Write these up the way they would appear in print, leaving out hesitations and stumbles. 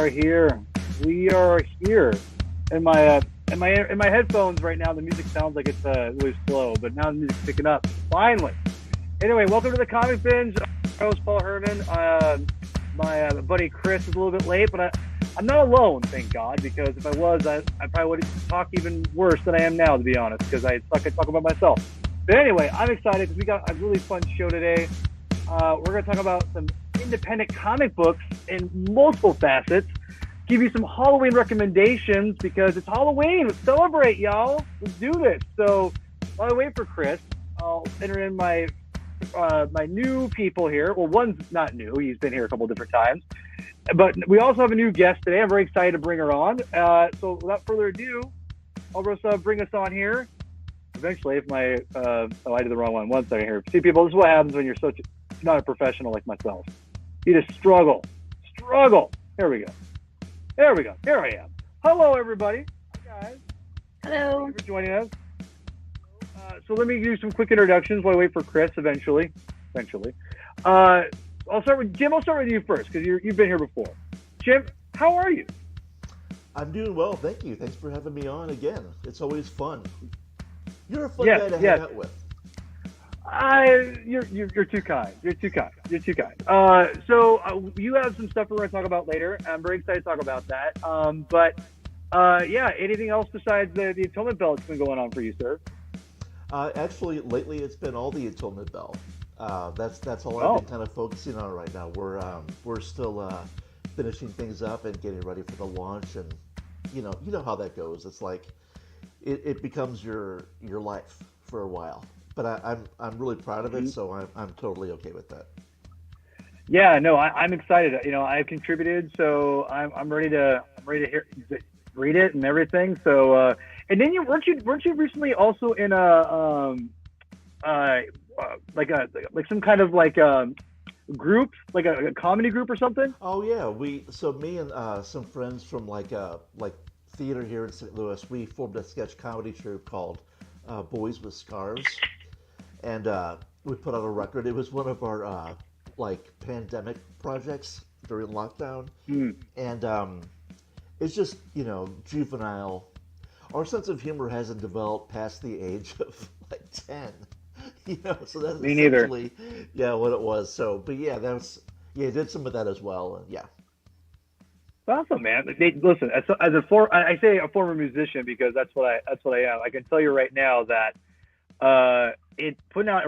are here. We are here. In my headphones right now, the music sounds like it's really slow, but now the music's picking up. Finally. Anyway, welcome to the Comic Binge. I'm host Paul Herman. My buddy Chris is a little bit late, but I'm not alone, thank God, because if I was, I probably would talk even worse than I am now, to be honest, because I suck at talking about myself. But anyway, I'm excited because we got a really fun show today. We're going to talk about some independent comic books in multiple facets, give you some Halloween recommendations because it's Halloween. Let's celebrate, y'all. Let's do this. So while I wait for Chris, I'll enter in my new people here. Well, one's not new. He's been here a couple different times. But we also have a new guest today. I'm very excited to bring her on. So without further ado, I'll just bring us on here. Eventually, if my I did the wrong one. 1 second here. See, people, this is what happens when you're not a professional like myself. You just struggle. There we go. Here I am. Hello, everybody. Hi, guys. Hello. Thank you for joining us. So let me do some quick introductions while I wait for Chris. Eventually. I'll start with Jim. I'll start with you first because you've been here before. Jim, how are you? I'm doing well, thank you. Thanks for having me on again. It's always fun. You're a fun guy to hang out with. You're too kind. So you have some stuff we're going to talk about later. I'm very excited to talk about that. Anything else besides the Atonement Bell that's been going on for you, sir? Actually, lately it's been all the Atonement Bell. That's all I've been kind of focusing on right now. We're still finishing things up and getting ready for the launch, and you know how that goes. It's like it becomes your life for a while. But I'm really proud of it, so I'm totally okay with that. Yeah, no, I'm excited. I've contributed, so I'm ready to read it and everything. So and then weren't you recently also in a some kind of group, like a comedy group or something? Oh yeah, me and some friends from like theater here in St. Louis, we formed a sketch comedy troupe called Boys with Scars, and we put out a record. It was one of our pandemic projects during lockdown, and it's just juvenile. Our sense of humor hasn't developed past the age of 10. So that's Me neither. Essentially, what it was. So, but did some of that as well, and yeah. Awesome, man. Listen, I say a former musician because that's what I am. I can tell you right now that putting out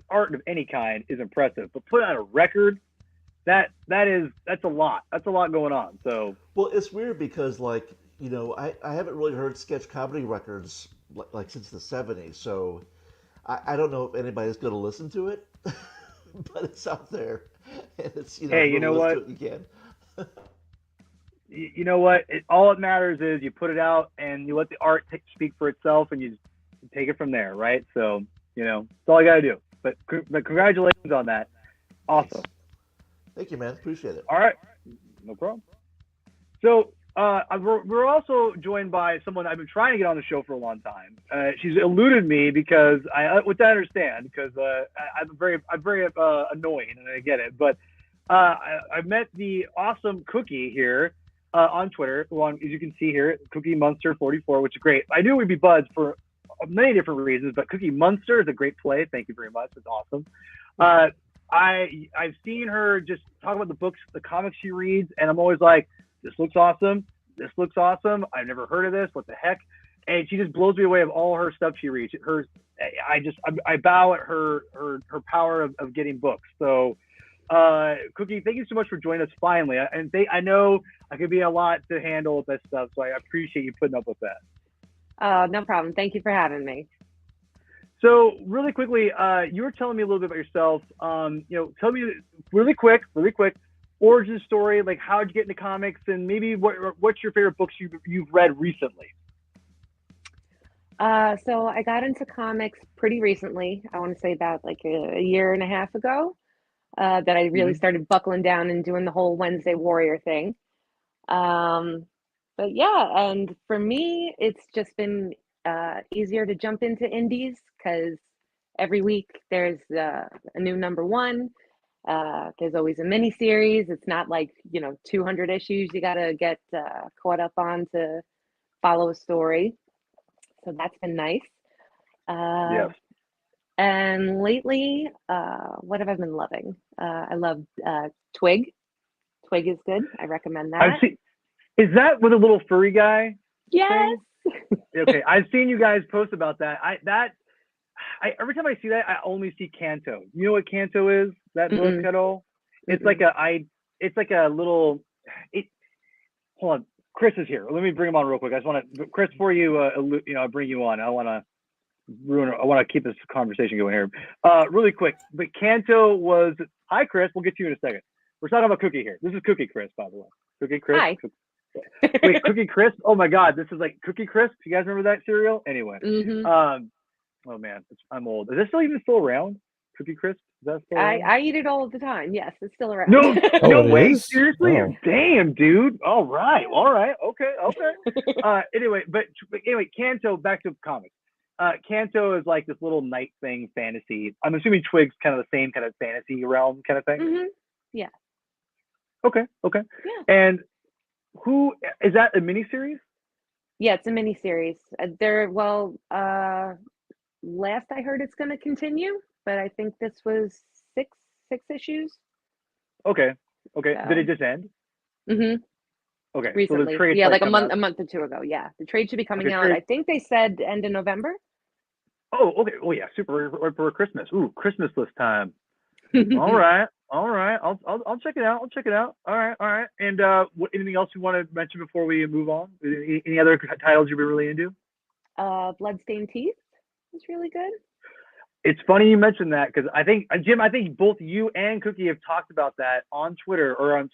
art of any kind is impressive, but putting out a record, that's a lot. That's a lot going on. So, well, it's weird because I haven't really heard sketch comedy records since the '70s, so I don't know if anybody's going to listen to it, but it's out there, and it's hey, you know what? You can. You know what? All it matters is you put it out and you let the art speak for itself, and you take it from there, right? So that's all I got to do. But congratulations on that. Awesome. Thank you, man. Appreciate it. All right, no problem. So we're also joined by someone I've been trying to get on the show for a long time. She's eluded me because which I understand because I'm very annoying and I get it. But I met the awesome Cookie here on Twitter, as you can see here, Cookie Munster 44, which is great. I knew we'd be buds for many different reasons, but Cookie Munster is a great play. Thank you very much. It's awesome. I've seen her just talk about the books, the comics she reads, and I'm always like, this looks awesome. I've never heard of this. What the heck? And she just blows me away of all her stuff she reads. I bow at her power of getting books. So, Cookie, thank you so much for joining us finally. I know I could be a lot to handle with this stuff, so I appreciate you putting up with that. No problem. Thank you for having me. So really quickly, you were telling me a little bit about yourself. Tell me really quick, origin story, like how'd you get into comics, and maybe what's your favorite books you've read recently? So I got into comics pretty recently. I want to say about a year and a half ago that I really started buckling down and doing the whole Wednesday Warrior thing. But yeah, and for me, it's just been easier to jump into indies because every week there's a new number one, There's always a mini series. It's not like 200 issues you got to get caught up on to follow a story. So that's been nice. Yes. And lately, what have I been loving? I love Twig. Twig is good. I recommend that. Is that with a little furry guy? Yes. Okay, I've seen you guys post about that. Every time I see that, I only see Kanto. You know what Kanto is? That book at all? It's like a little. Hold on, Chris is here. Let me bring him on real quick. I just want to, Chris, before I bring you on. I want to keep this conversation going here. Really quick. But Kanto was. Hi, Chris. We'll get to you in a second. We're talking about Cookie here. This is Cookie Chris, by the way. Cookie Chris. Hi. Wait, Cookie Crisp? Oh my God, this is like Cookie Crisp. You guys remember that cereal? Anyway, oh man, I'm old. Is this still around? Cookie Crisp? Is that still around? I eat it all the time. Yes, it's still around. No way. Is? Seriously? Oh. Damn, dude. All right. Okay. Anyway, Kanto. Back to comics. Kanto is like this little night thing fantasy. I'm assuming Twig's kind of the same kind of fantasy realm kind of thing. Yeah. Okay. Yeah. And who is that? A miniseries? Yeah, it's a mini series. Last I heard, it's going to continue, but I think this was six issues. Okay. So. Did it just end? Okay. Recently, so the trade like a month or two ago. Yeah, the trade should be coming out. I think they said end of November. Oh, okay. Oh yeah, super for Christmas. Ooh, Christmas list time. All right. I'll check it out. All right. And anything else you want to mention before we move on? Any other titles you've been really into? Bloodstained Teeth is really good. It's funny you mentioned that because I think Jim, both you and Cookie have talked about that on Twitter or on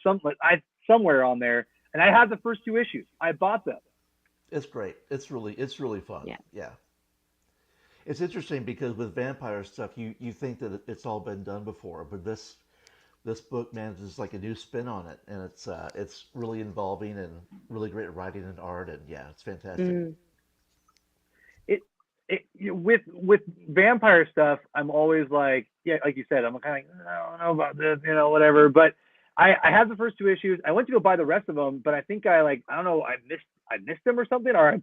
somewhere on there, and I had the first 2 issues. I bought them. It's great. It's really fun. Yeah. It's interesting because with vampire stuff, you think that it's all been done before, but this book manages like a new spin on it, and it's really involving and really great writing and art, and yeah, it's fantastic. With vampire stuff, I'm always like, yeah, like you said, I'm kind of like, I don't know about this, whatever. But I had the first 2 issues. I went to go buy the rest of them, but I think I don't know, I missed them or something, or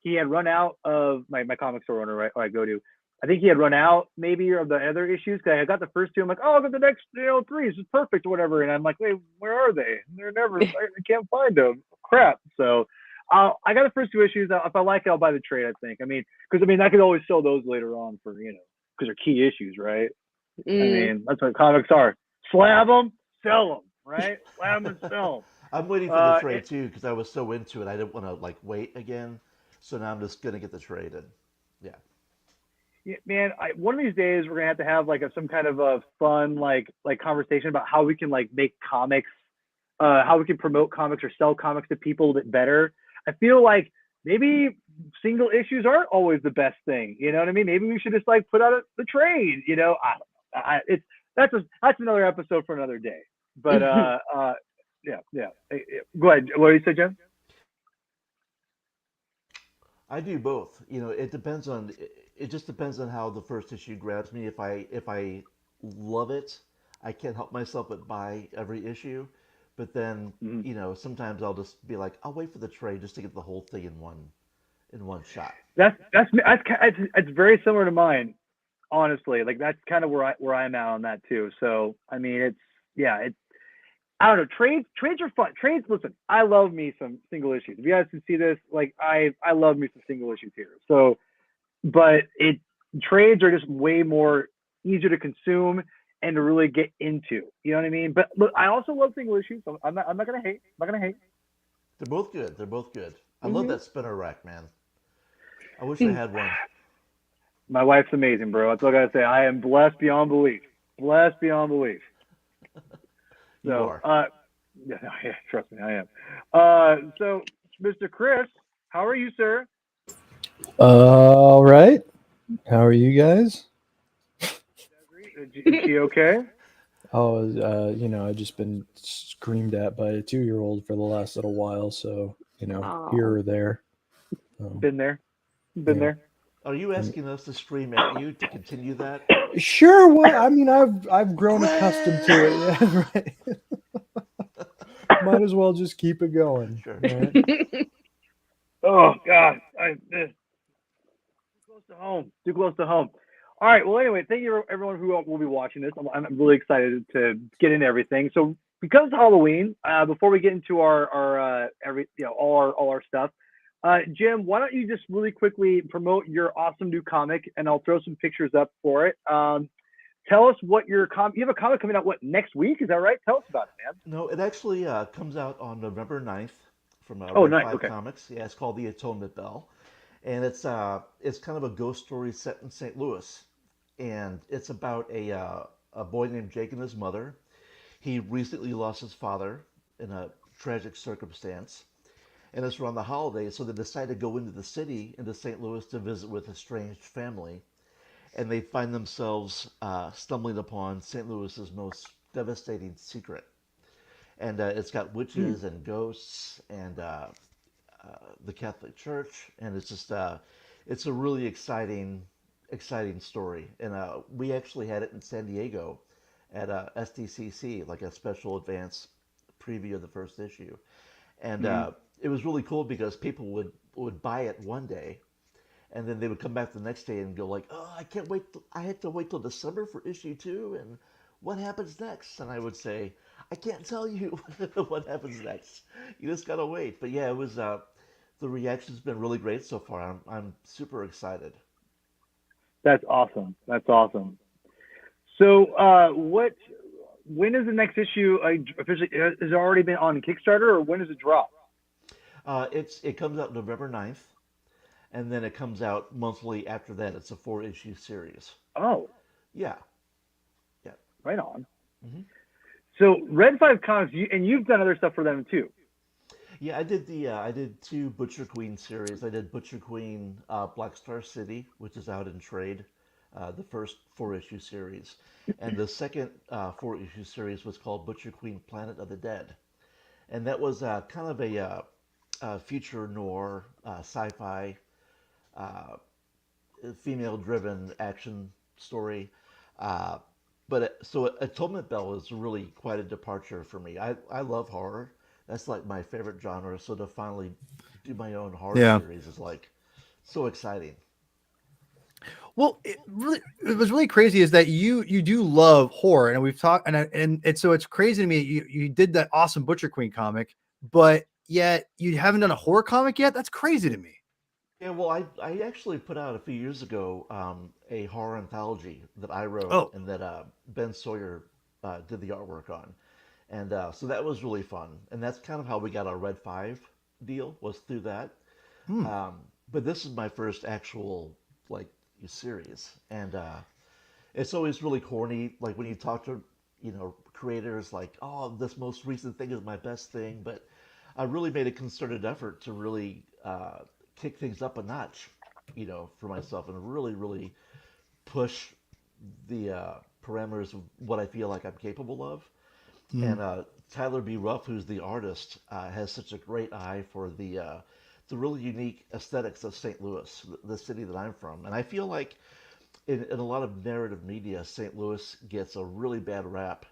he had run out of my comic store owner, right, or I go to. I think he had run out maybe of the other issues because I got the first 2. I'm like, oh, I got the next 3. This is perfect or whatever. And I'm like, wait, where are they? They're never. I can't find them. Crap. So I got the first 2 issues. If I like it, I'll buy the trade. I think. Because I could always sell those later on for because they're key issues, right? I mean, that's what comics are. Slab them, sell them, right? Slab them and sell them. I'm waiting for the trade too because I was so into it. I didn't want to wait again. So now I'm just gonna get the trade in. Yeah, man. One of these days we're gonna have some kind of a fun conversation about how we can make comics, how we can promote comics or sell comics to people a bit better. I feel like maybe single issues aren't always the best thing. You know what I mean? Maybe we should just put out the trade. I don't know. That's another episode for another day. But yeah. Go ahead. What do you say, Jen? I do both. It just depends on how the first issue grabs me. If I love it, I can't help myself but buy every issue. But then, sometimes I'll just be like, I'll wait for the trade just to get the whole thing in one shot. That's it's very similar to mine, honestly. That's kind of where I'm at on that too. So I mean, I don't know. Trades are fun. Trades. Listen, I love me some single issues. If you guys can see this, I love me some single issues here. So, but trades are just way more easier to consume and to really get into. You know what I mean? But look, I also love single issues. So I'm not gonna hate. They're both good. I love that spinner rack, man. I wish I had one. My wife's amazing, bro. That's all I gotta say. I am blessed beyond belief. You are. Yeah, trust me, I am. So, Mr. Chris, how are you, sir? All right. How are you guys? She okay? Oh, I just been screamed at by a 2-year-old for the last little while, so here or there. Been there. Are you asking us to scream at you to continue that? Sure. Well, I mean, I've grown accustomed to it. Yeah, right. Might as well just keep it going. Sure. Right? Oh God, too close to home. Too close to home. All right. Well, anyway, thank you everyone who will be watching this. I'm really excited to get into everything. So because it's Halloween, before we get into our all our stuff, Jim, why don't you just really quickly promote your awesome new comic, and I'll throw some pictures up for it. Tell us what you have a comic coming out next week? Is that right? Tell us about it, man. No, it actually comes out on November 9th from Oh, Red nice. 5 Okay. Comics. Yeah, it's called The Atonement Bell. And it's kind of a ghost story set in St. Louis. And it's about a boy named Jake and his mother. He recently lost his father in a tragic circumstance. And it's around the holidays, so they decide to go into the city, into St. Louis, to visit with a estranged family. And they find themselves stumbling upon St. Louis's most devastating secret. And it's got witches and ghosts and the Catholic Church, and it's just it's a really exciting story. And we actually had it in San Diego at SDCC, like a special advance preview of the first issue, and it was really cool because people would buy it one day, and then they would come back the next day and go like, "Oh, I can't wait! I had to wait till December for issue 2, and what happens next?" And I would say, "I can't tell you what happens next. You just gotta wait." But yeah, it was the reaction's been really great so far. I'm super excited. That's awesome. That's awesome. So, when is the next issue officially? Has it already been on Kickstarter, or when does it drop? It comes out November 9th, and then it comes out monthly after that. It's a 4-issue series. Oh, Yeah, yeah. right on. hmm So, Red 5 Comics, and you've done other stuff for them too. Yeah, I did 2 Butcher Queen series. I did Butcher Queen Black Star City, which is out in trade, the first 4-issue series. And the second 4-issue series was called Butcher Queen Planet of the Dead. And that was kind of a future noir, sci-fi, uh, female-driven action story. Uh, so Atonement Bell is really quite a departure for me. I love horror. That's like my favorite genre. So to finally do my own horror Yeah. series is like so exciting. Well, it was really crazy is that you do love horror, and we've talked, and so it's crazy to me. You did that awesome Butcher Queen comic, but yet you haven't done a horror comic yet. That's crazy to me. Yeah, well, I actually put out a few years ago a horror anthology that I wrote Oh. and that Ben Sawyer did the artwork on. And so that was really fun. And that's kind of how we got our Red 5 deal, was through that. Hmm. But this is my first actual, like, series. And it's always really corny, like when you talk to, creators, like, oh, this most recent thing is my best thing. But I really made a concerted effort to really kick things up a notch, for myself, and really, really push the parameters of what I feel like I'm capable of. And Tyler B. Ruff, who's the artist, has such a great eye for the really unique aesthetics of St. Louis, the city that I'm from. And I feel like in a lot of narrative media, St. Louis gets a really bad rap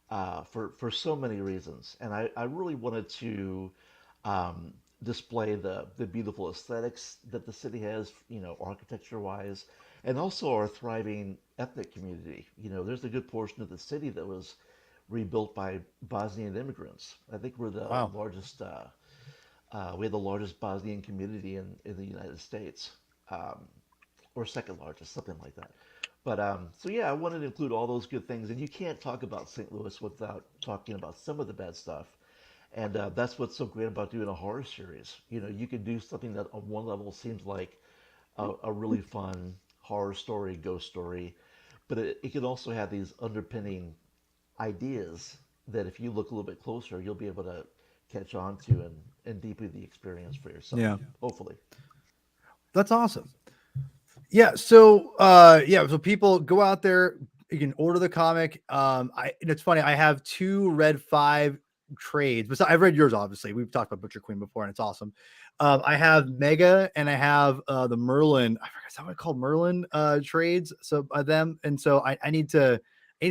for so many reasons. And I really wanted to display the beautiful aesthetics that the city has, architecture-wise, and also our thriving ethnic community. There's a good portion of the city that was rebuilt by Bosnian immigrants. I think we're the Wow. largest. We have the largest Bosnian community in the United States, or second largest, something like that. But so yeah, I wanted to include all those good things, and you can't talk about St. Louis without talking about some of the bad stuff. And that's what's so great about doing a horror series. You can do something that on one level seems like a really fun horror story, ghost story, but it can also have these underpinning ideas that if you look a little bit closer, you'll be able to catch on to and deepen the experience for yourself. Yeah. Hopefully. That's awesome. Yeah. So, so people go out there. You can order the comic. And it's funny. I have 2 Red 5 trades. But I've read yours, obviously. We've talked about Butcher Queen before, and it's awesome. I have Mega, and I have the Merlin. I forgot, is that what I call Merlin trades? So them, and so I need to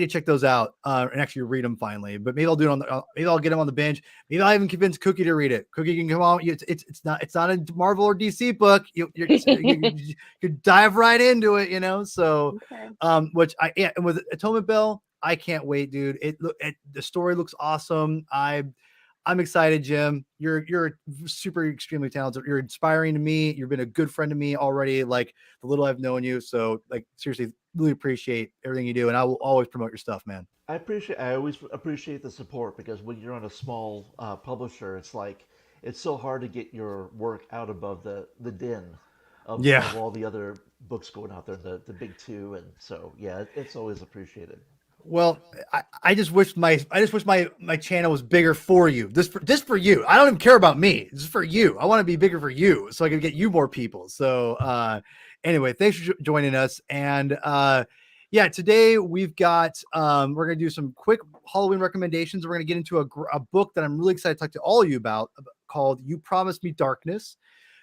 check those out and actually read them finally. But maybe I'll do it on the. Maybe I'll get them on the bench. Maybe I'll even convince Cookie to read it. Cookie can come on. It's not a Marvel or DC book. You dive right into it, you know. So, Okay. which and with Atonement Bell, I can't wait, dude. The story looks awesome. I'm excited, Jim. You're super extremely talented. You're inspiring to me. You've been a good friend to me already, like the little I've known you. So like seriously, really appreciate everything you do. And I will always promote your stuff, man. I always appreciate the support because when you're on a small publisher, it's so hard to get your work out above the din of all the other books going out there, the big two, and so yeah, it's always appreciated. Well, I just wish my channel was bigger for you. Just for you. I don't even care about me. This is for you. I want to be bigger for you so I can get you more people. So anyway, thanks for joining us. And yeah, today we've got we're gonna do some quick Halloween recommendations. We're gonna get into a book that I'm really excited to talk to all of you about called You Promised Me Darkness.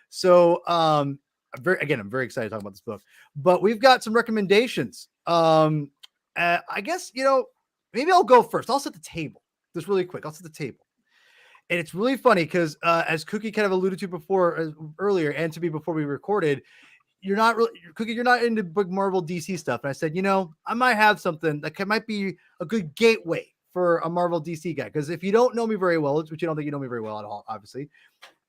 So I'm very excited to talk about this book. But we've got some recommendations. I guess, maybe I'll go first. I'll set the table just really quick. I'll set the table. And it's really funny because as Cookie kind of alluded to earlier and to me before we recorded, you're not into big Marvel DC stuff. And I said, I might have something that might be a good gateway for a Marvel DC guy. Because if you don't know me very well, which you don't think you know me very well at all, obviously,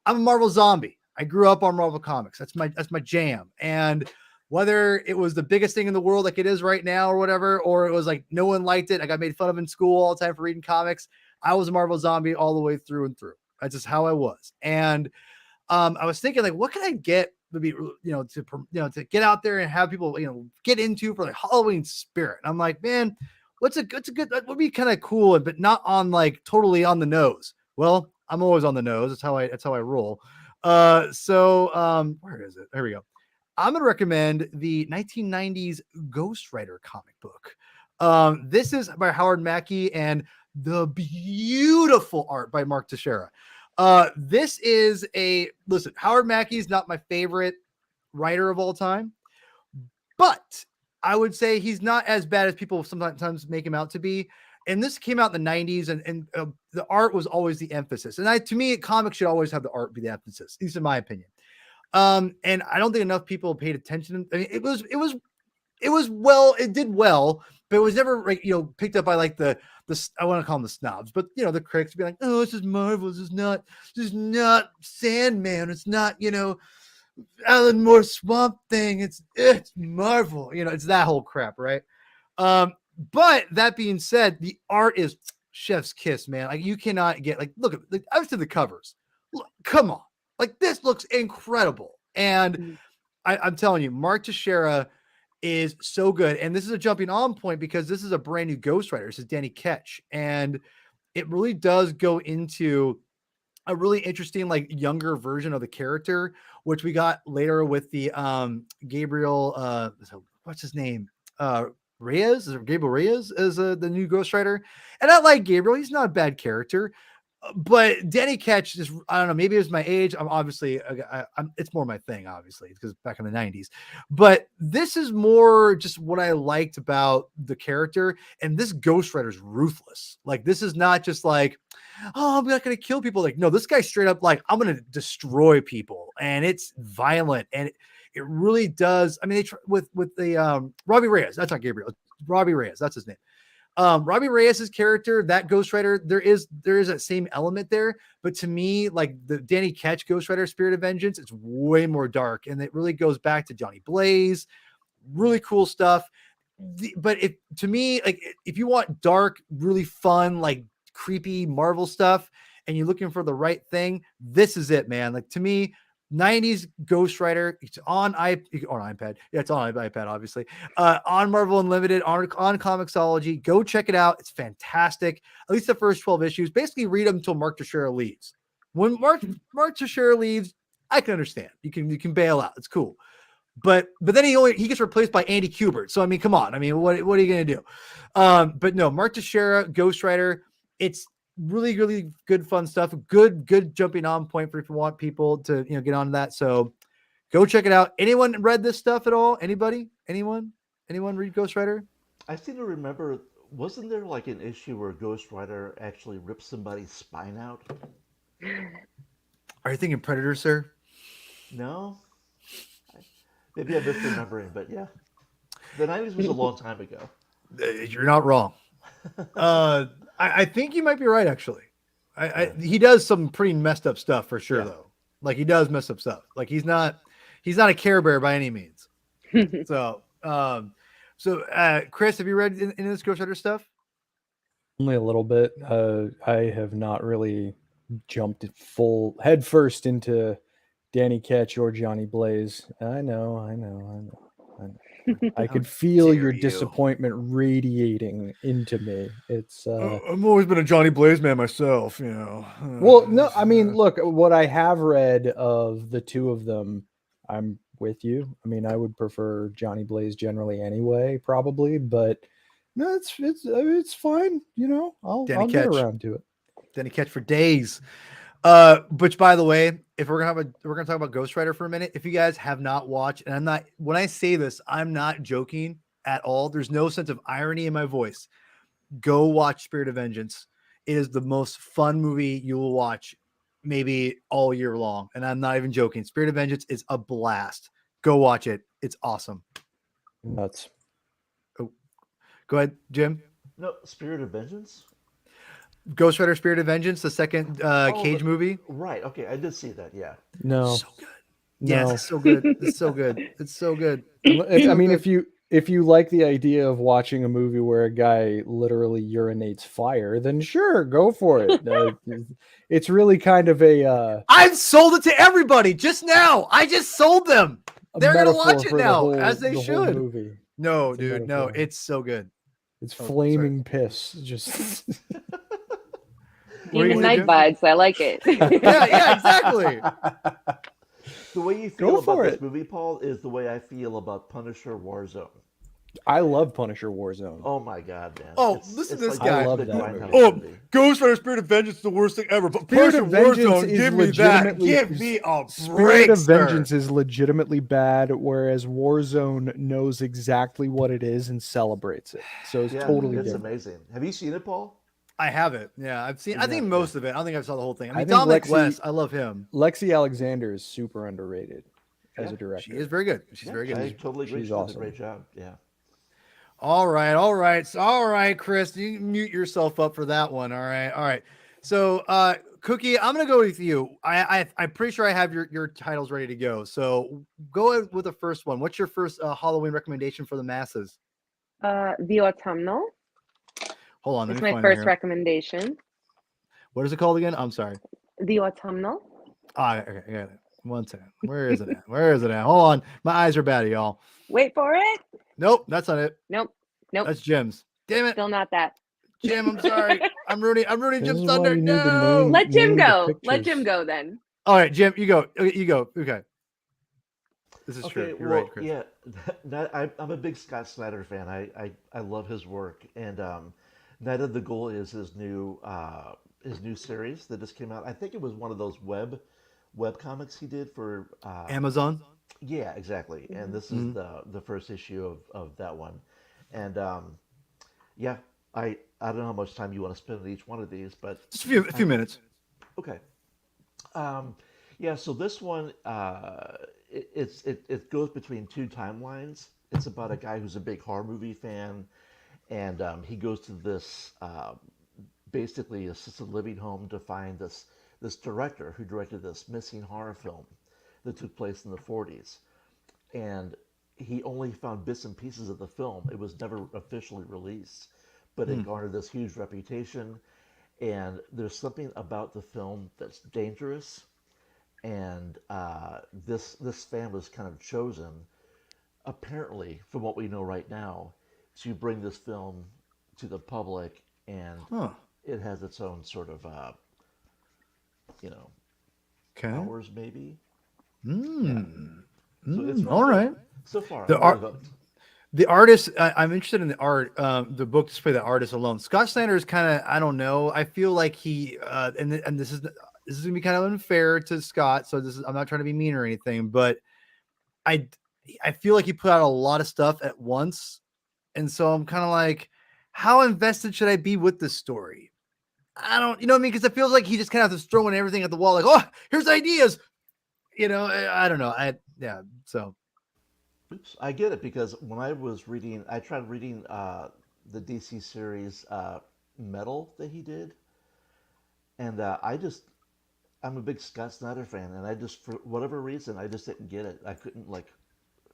I'm a Marvel zombie. I grew up on Marvel Comics. That's my jam. And whether it was the biggest thing in the world like it is right now or whatever, or it was like no one liked it, I got made fun of in school all the time for reading comics, I was a Marvel zombie all the way through and through. That's just how I was. And I was thinking, like, what can I get to be, to get out there and have people, get into for like Halloween spirit? And I'm like, man, that would be kind of cool, but not on like totally on the nose. Well, I'm always on the nose. That's how I roll. So where is it? There we go. I'm going to recommend the 1990s Ghost Rider comic book. This is by Howard Mackie and the beautiful art by Mark Teixeira. This is listen, Howard Mackie is not my favorite writer of all time, but I would say he's not as bad as people sometimes make him out to be. And this came out in the 90s, and the art was always the emphasis. And to me, comics should always have the art be the emphasis, at least in my opinion. And I don't think enough people paid attention. I mean, it did well, but it was never like, picked up by like the I want to call them the snobs, but the critics would be like, oh, this is Marvel. This is not Sandman. It's not, Alan Moore Swamp Thing. It's Marvel. It's that whole crap, right? But that being said, the art is chef's kiss, man. Like you cannot get look at I was to the covers. Look, come on. Like this looks incredible. And I'm telling you, Mark Teixeira is so good. And this is a jumping on point because this is a brand new Ghost Rider. This is Danny Ketch. And it really does go into a really interesting, like younger version of the character, which we got later with the Gabriel, what's his name? Reyes, Gabriel Reyes is the new Ghost Rider. And I like Gabriel. He's not a bad character. But Danny Ketch just, I don't know, maybe it was my age. I'm obviously, it's more my thing, obviously, because back in the 90s. But this is more just what I liked about the character. And this Ghost Rider is ruthless. Like, this is not just like, oh, I'm not going to kill people. Like, no, this guy's straight up like, I'm going to destroy people. And it's violent. And it really does. I mean, with the Robbie Reyes, that's not Gabriel. Robbie Reyes, that's his name. Robbie Reyes' character, that Ghost Rider, there is that same element there, but to me, like the Danny Ketch Ghost Rider Spirit of Vengeance, it's way more dark, and it really goes back to Johnny Blaze. Really cool stuff. But to me, like if you want dark, really fun, like creepy Marvel stuff, and you're looking for the right thing, this is it, man. Like to me, 90s Ghost Rider. It's on iPad. Yeah, it's on iPad, obviously. On Marvel Unlimited, on Comixology. Go check it out. It's fantastic. At least the first 12 issues. Basically, read them until Mark Teixeira leaves. When Mark Teixeira leaves, I can understand. You can bail out. It's cool. But then he gets replaced by Andy Kubert. So I mean, come on. I mean, what are you gonna do? But no, Mark Teixeira, Ghost Rider. It's really good fun stuff. Good jumping on point for if you want people to get on that. So go check it out. Anyone read this stuff at all? Anybody? Anyone read Ghost Rider? I seem to remember, wasn't there like an issue where Ghost Rider actually ripped somebody's spine out? Are you thinking Predator, sir? No? Maybe I'm misremembering, but yeah. The 90s was a long time ago. You're not wrong. I think you might be right, actually. He does some pretty messed up stuff for sure, though. Like he does mess up stuff. Like he's not a Care Bear by any means. So, Chris, have you read any of this Ghost Rider stuff? Only a little bit. I have not really jumped full head first into Danny Ketch or Johnny Blaze. I know. I could feel your disappointment radiating into me. It's I've always been a Johnny Blaze man myself, well, no, I mean, look, what I have read of the two of them, I'm with you. I mean, I would prefer Johnny Blaze generally anyway, probably, but no, it's fine. I'll get around to it. Danny Ketch for days. Which, by the way, if we're gonna talk about Ghost Rider for a minute, if you guys have not watched, and when I say this, I'm not joking at all. There's no sense of irony in my voice. Go watch Spirit of Vengeance. It is the most fun movie you will watch maybe all year long, and I'm not even joking. Spirit of Vengeance is a blast. Go watch it. It's awesome. Nuts. Oh, go ahead, Jim. No, Spirit of Vengeance? Ghost Rider Spirit of Vengeance, the second Cage movie. Right. Okay, I did see that. Yeah. No. So good. Yes, it's so good. It's so good. It's so good. I mean, if you like the idea of watching a movie where a guy literally urinates fire, then sure, go for it. It's really kind of a. I've sold it to everybody just now. I just sold them. They're gonna watch it now, as they should. Movie. No, dude, no, it's so good. It's flaming piss. Just. Demon Night vibes. I like it. yeah, exactly. The way you feel about this movie, Paul, is the way I feel about Punisher Warzone. I love Punisher Warzone. Oh my god, man! Listen to this guy. I love that movie. Ghost Rider Spirit of Vengeance is the worst thing ever. But Punisher Warzone, give me that. Give me a break. Spirit of Vengeance is legitimately bad, whereas Warzone knows exactly what it is and celebrates it. So it's totally it's different. Amazing. Have you seen it, Paul? I haven't. Yeah, I've seen. I think most of it. I don't think I saw the whole thing. I mean, Dominic West, I love him. Lexi Alexander is super underrated as a director. She is very good. She's very good. I totally agree. She's awesome. Does a great job. Yeah. All right, Chris, you can mute yourself up for that one. All right. So, Cookie, I'm gonna go with you. I'm pretty sure I have your titles ready to go. So, go with the first one. What's your first Halloween recommendation for the masses? The Autumnal. Hold on. It's my first recommendation. What is it called again? I'm sorry. The Autumnal. Okay, I got it. 1 second. Where is it at? Hold on. My eyes are bad, y'all. Wait for it. Nope, that's not it. Nope. That's Jim's. Damn it. Still not that. Jim, I'm sorry. I'm ruining Jim's thunder. No. Let Jim go. Let Jim go then. All right, Jim, you go. Okay. This is true. You're right, Chris. Yeah, I'm a big Scott Snyder fan. I love his work, and Night of the Ghoul is his new series that just came out. I think it was one of those web comics he did for Amazon. Yeah, exactly. And this is the first issue of that one. And I don't know how much time you want to spend on each one of these, but just a few minutes. Okay. So this one it goes between two timelines. It's about a guy who's a big horror movie fan, and he goes to this basically assisted living home to find this director who directed this missing horror film that took place in the 40s. And he only found bits and pieces of the film. It was never officially released, but it garnered this huge reputation. And there's something about the film that's dangerous. And this fan was kind of chosen, apparently, from what we know right now, to bring this film to the public. And it has its own sort of, powers maybe. Mm. So it's all right. So far, The artist, I'm interested in the art, the book display, the artist alone. Scott Snyder is kind of, I don't know. I feel like he, and this is gonna be kind of unfair to Scott. So I'm not trying to be mean or anything, but I, I feel like he put out a lot of stuff at once, and so I'm kind of like, how invested should I be with this story? I don't, you know what I mean? Because it feels like he just kind of is throwing everything at the wall, like, oh, here's ideas. I don't know. Yeah. So Oops, I get it because when I was reading, I tried reading the DC series Metal that he did, and I'm a big Scott Snyder fan, and I just for whatever reason I just didn't get it. I couldn't like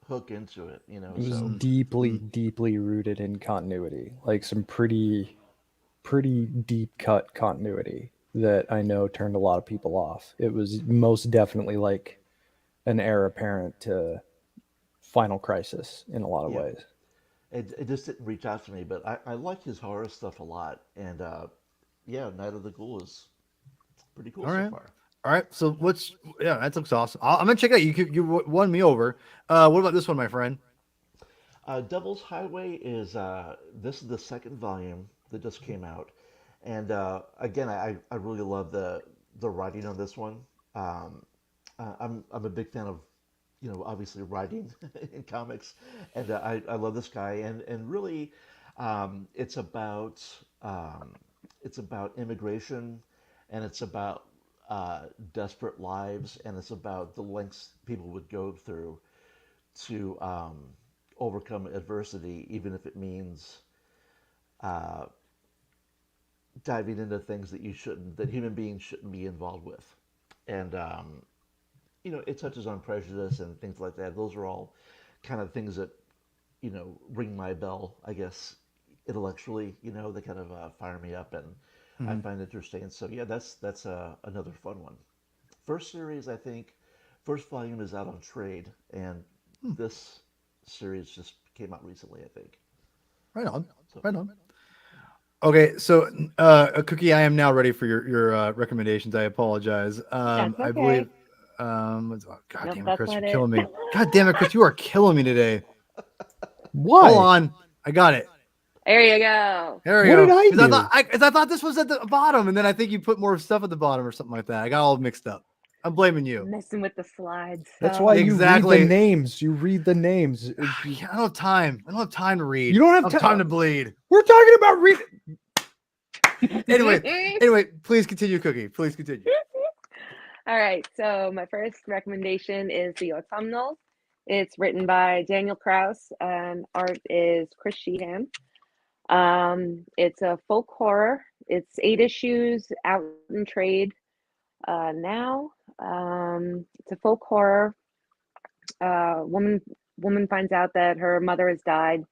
hook into it, you know. It was So deeply, deeply rooted in continuity, like some pretty deep cut continuity that I know turned a lot of people off. It was most definitely like an heir apparent to Final Crisis in a lot of yeah, ways. it just didn't reach out to me. But I like his horror stuff a lot, and yeah, Night of the Ghoul is pretty cool all so right. far. All right. So yeah, that looks awesome. I'm gonna check it out. You won me over. What about this one, my friend? Devil's Highway is this is the second volume that just came out, and again, I really love the writing on this one. Um, I'm a big fan of, obviously writing in comics, and I love this guy, and really, it's about immigration, and it's about desperate lives, and it's about the lengths people would go through to overcome adversity, even if it means uh, diving into things that human beings shouldn't be involved with. And, it touches on prejudice and things like that. Those are all kind of things that, ring my bell, I guess, intellectually, they kind of fire me up and I Mhm. find interesting. So, yeah, that's another fun one. First series, I think, first volume is out on trade, and Hmm. this series just came out recently, I think. Right on. So Right on. Okay, so Cookie, I am now ready for your recommendations. I apologize. That's I okay. believe. God Nope, damn it, that's Chris, you're not it. killing me. God damn it, Chris, you are killing me today. Why? Hold on, I got it. There you go. There we What go. did I Because do? I thought this was at the bottom, and then I think you put more stuff at the bottom or something like that. I got all mixed up. I'm blaming you. Messing with the slides. That's why you read the Exactly. names. You read the names. I don't have time. I don't have time to read. You don't have I have time to bleed. We're talking about reading. Anyway, please continue, Cookie. Please continue. All right. So my first recommendation is The Autumnal. It's written by Daniel Kraus and art is Chris Sheehan. It's a folk horror. It's 8 issues out in trade now. It's a folk horror. Woman finds out that her mother has died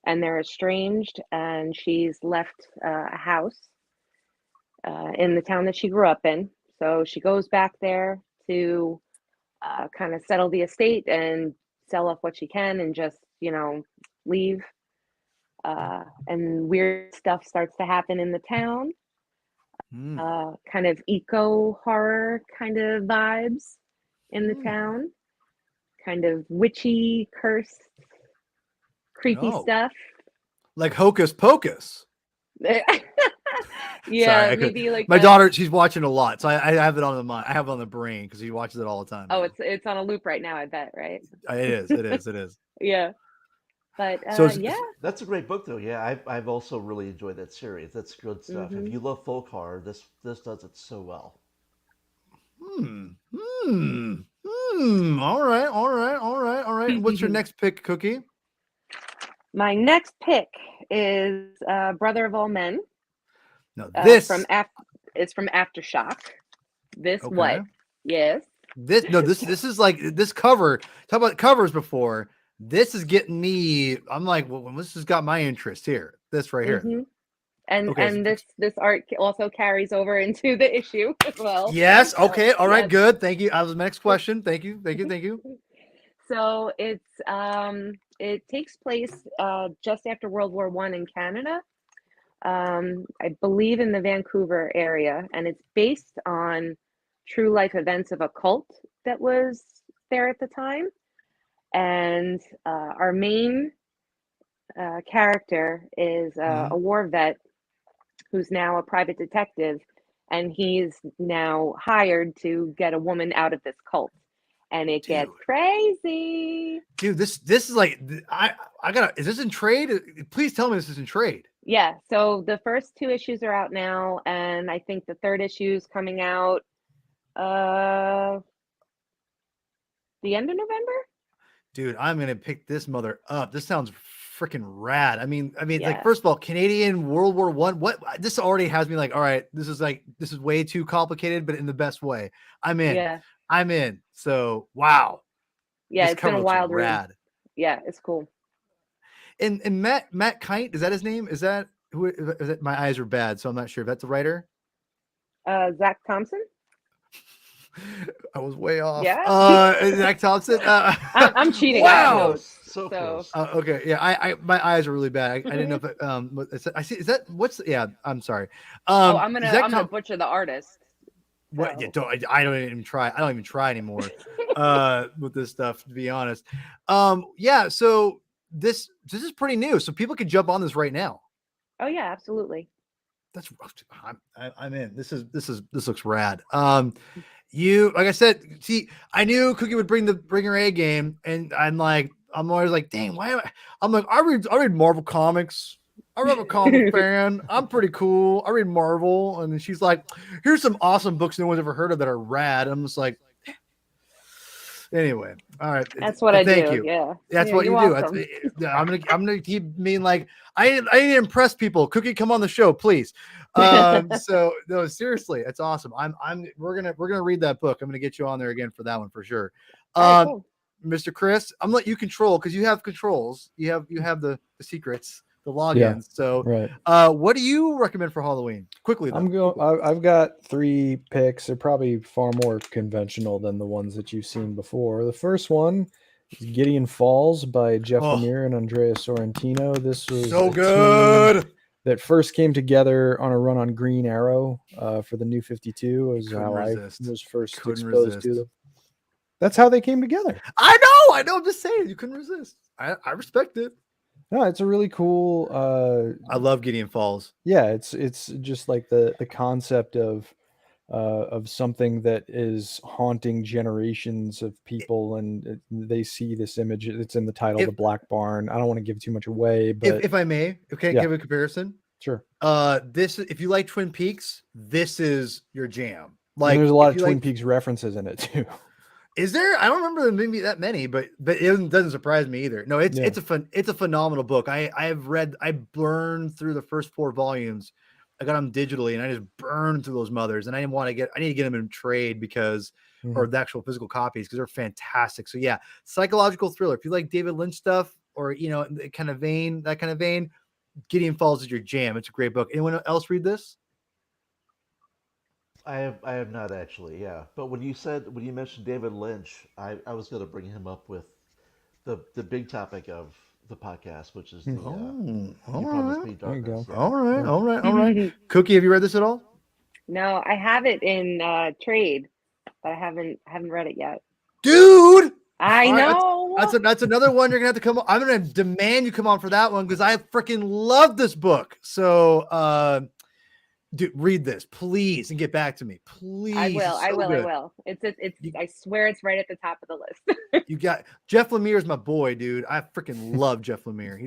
and they're estranged, and she's left a house in the town that she grew up in. So she goes back there to kind of settle the estate and sell off what she can and just, leave. And weird stuff starts to happen in the town. Kind of eco horror kind of vibes in the town. Kind of witchy, cursed, creepy Oh, stuff. like Hocus Pocus. Yeah, Sorry, maybe like my that. daughter, she's watching a lot, so I have it on the mind. I have it on the brain because she watches it all the time. Oh, now. it's on a loop right now, I bet, right? It is. Yeah. But So yeah. that's a great book, though. Yeah, I've also really enjoyed that series. That's good stuff. If Mhm. you love folk horror, this does it so well. All right. And what's your next pick, Cookie? My next pick is Brother of All Men. No, It's from Aftershock. This Okay. what? Yes. This is like this cover. Talk about covers before. This is getting me. I'm like, well, this has got my interest here. This right here. Mhm. And Okay, and this art also carries over into the issue as well. Yes. So, Okay. All right. yes. Good. Thank you. That was my next question. Thank you. So it takes place just after World War I in Canada. I believe in the Vancouver area, and it's based on true life events of a cult that was there at the time. And our main character is Mhm. a war vet who's now a private detective, and he's now hired to get a woman out of this cult. And it gets Dude. crazy. Dude, this is like I gotta. Is this in trade? Please tell me this is in trade. Yeah, so the first 2 issues are out now, and I think the 3rd issue is coming out uh the end of November. Dude, I'm gonna pick this mother up. This sounds freaking rad. I mean, like Yeah. first of all, Canadian World War One. What this already has me like, all right, this is way too complicated, but in the best way. I'm in. Yeah, I'm in. So wow, yeah, this it's been cover a looks wild read. rad. Yeah, it's cool. And Matt Kite, is that his name? Is that who? Is that, my eyes are bad, so I'm not sure if that's the writer. Zach Thompson. I was way off. Yeah. Zach Thompson. I'm cheating. I have Wow. notes. So close. Okay. Yeah. I my eyes are really bad. I didn't know if I see. Is that what's? Yeah. I'm sorry. Oh, I'm Zach gonna Thom- butcher the artist. What? So. Yeah, I don't even try. I don't even try anymore with this stuff, to be honest. Yeah. So this is pretty new. So people can jump on this right now. Oh yeah, absolutely. That's I'm in. This looks rad. You like I said, see, I knew Cookie would bring her A game, and I'm always like, dang, why am I? I'm like, I read Marvel comics. I'm a comic fan. I'm pretty cool. I read Marvel, and she's like, here's some awesome books no one's ever heard of that are rad. I'm just like, anyway, all right. That's what I do. Thank you. Yeah, That's yeah, what you you're do. welcome. I'm gonna keep being like, I need to impress people. Cookie, come on the show, please. So no, seriously, it's awesome. We're gonna read that book. I'm gonna get you on there again for that one for sure. All right, cool. Mr. Chris, I'm gonna let you control because you have controls. You have the secrets, the logins. Yeah, So right. what do you recommend for Halloween? Quickly though. I've got 3 picks. They're probably far more conventional than the ones that you've seen before. The first one is Gideon Falls by Jeff Lemire and Andrea Sorrentino. This was so a good. team that first came together on a run on Green Arrow for the New 52. Is how I was first exposed to them. That's how they came together. I know. I'm just saying, you couldn't resist. I respect it. No, it's a really cool. I love Gideon Falls. Yeah, it's just like the concept of something that is haunting generations of people, and they see this image. It's in the title, The Black Barn. I don't want to give too much away, but if I may, okay, give a comparison. Sure. If you like Twin Peaks, this is your jam. Like, and there's a lot of Twin Peaks references in it too. Is there? I don't remember maybe that many, but it doesn't surprise me either. No, it's a phenomenal book. I burned through the first 4 volumes. I got them digitally, and I just burned through those mothers. And I need to get them in trade because, or the actual physical copies, because they're fantastic. So yeah, psychological thriller. If you like David Lynch stuff, or that kind of vein, Gideon Falls is your jam. It's a great book. Anyone else read this? I have not actually, yeah. But when you mentioned David Lynch, I was going to bring him up with the big topic of the podcast, which is the You Promised Me Darkness. Yeah. All right. Cookie, have you read this at all? No, I have it in trade, but I haven't read it yet. Dude, I know. That's another one you're gonna have to come on. I'm gonna demand you come on for that one because I freaking love this book. So dude, read this, please, and get back to me, please. I will. It's I swear it's right at the top of the list. You got Jeff Lemire is my boy, dude. I freaking love Jeff Lemire.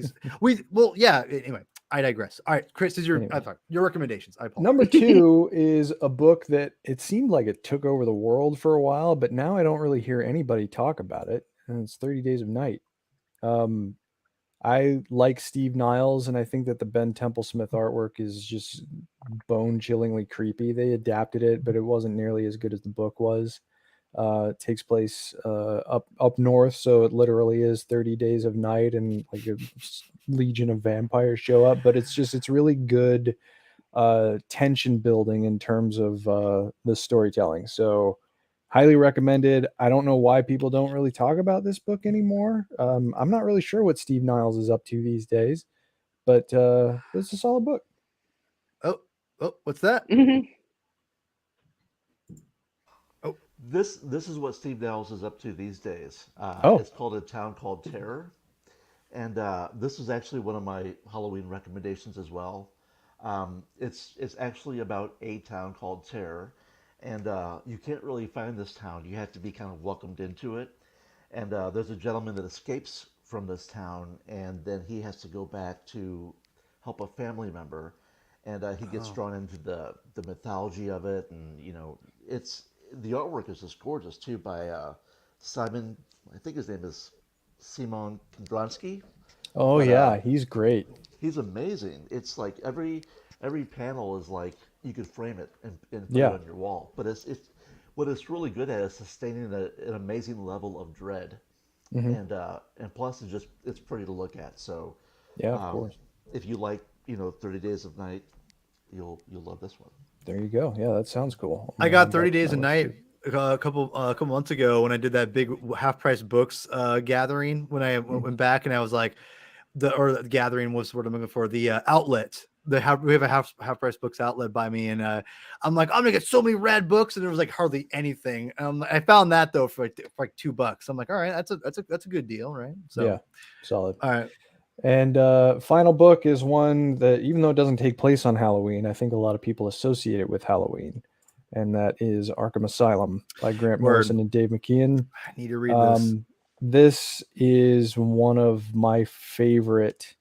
Anyway, I digress. All right, Chris, is your recommendations. I apologize. Number 2 is a book that it seemed like it took over the world for a while, but now I don't really hear anybody talk about it. And it's 30 Days of Night. I like Steve Niles, and I think that the Ben Templesmith artwork is just bone-chillingly creepy. They adapted it, but it wasn't nearly as good as the book was. It takes place up north, so it literally is 30 Days of Night, and like a legion of vampires show up. But it's really good tension building in terms of the storytelling. So highly recommended. I don't know why people don't really talk about this book anymore. I'm not really sure what Steve Niles is up to these days, but it's a solid book. Oh, what's that? Oh, this is what Steve Niles is up to these days. It's called A Town Called Terror, And this was actually one of my Halloween recommendations as well. It's actually about a town called Terror, and you can't really find this town. You have to be kind of welcomed into it. And there's a gentleman that escapes from this town, and then he has to go back to help a family member, and he gets drawn into the mythology of it, and it's the artwork is just gorgeous too by Simon. I think his name is Simon Kondransky. Oh But yeah, he's great. he's amazing. It's like every panel is like you could frame it and put it Yeah. on your wall. But it's what it's really good at is sustaining an amazing level of dread, Hmm. and plus it's pretty to look at. So Yeah, of um, course. if you like 30 Days of Night, you'll love this one. There you go. Yeah, that sounds cool. I I'm got gonna 30 add that to Days a my list, Night too. a couple months ago when I did that big half price books gathering. When I went back and I was like, the gathering was what I'm looking for. The outlet. We have a half price books outlet by me, and I'm like, I'm gonna get so many rad books, and there was like hardly anything. I found that though for like $2. I'm like, all right, that's a good deal, right? So, Yeah, solid. all right, And final book is one that, even though it doesn't take place on Halloween, I think a lot of people associate it with Halloween, and that is Arkham Asylum by Grant Word. Morrison and Dave McKeon. I need to read this. This is one of my favorite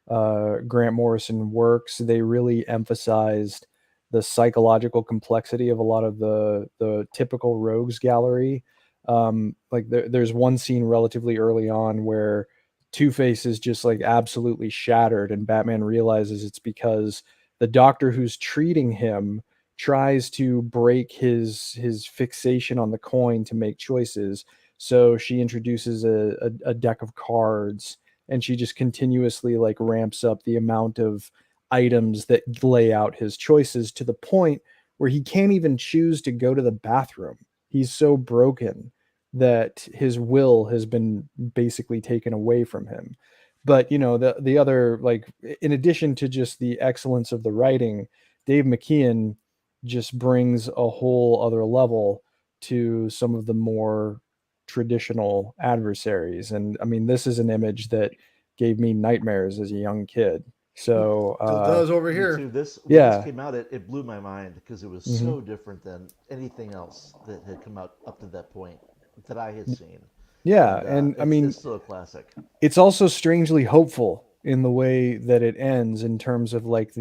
Grant Morrison works. They really emphasized the psychological complexity of a lot of the typical rogues gallery. Like there's one scene relatively early on where Two-Face is just like absolutely shattered, and Batman realizes it's because the doctor who's treating him tries to break his fixation on the coin to make choices. So she introduces a deck of cards, and she just continuously like ramps up the amount of items that lay out his choices to the point where he can't even choose to go to the bathroom. He's so broken that his will has been basically taken away from him. But the other, like, in addition to just the excellence of the writing, Dave McKeon just brings a whole other level to some of the more traditional adversaries. And I mean, this is an image that gave me nightmares as a young kid. So Still does over Me here. too. When this yeah. came out, it blew my mind because it was Mhm. so different than anything else that had come out up to that point that I had seen. Yeah, And and I it's mean, still a classic. it's also strangely hopeful in the way that it ends, in terms of like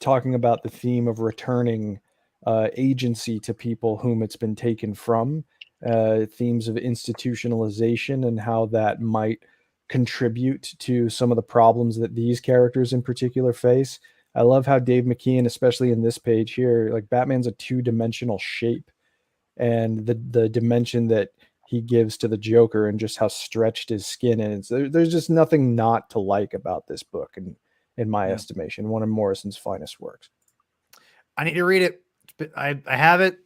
talking about the theme of returning agency to people whom it's been taken from, themes of institutionalization and how that might contribute to some of the problems that these characters in particular face. I love how Dave McKeon, especially in this page here, like, Batman's a two-dimensional shape, and the dimension that he gives to the Joker and just how stretched his skin is. There's just nothing not to like about this book, and in my Yeah. estimation, one of Morrison's finest works. I need to read it. I have it.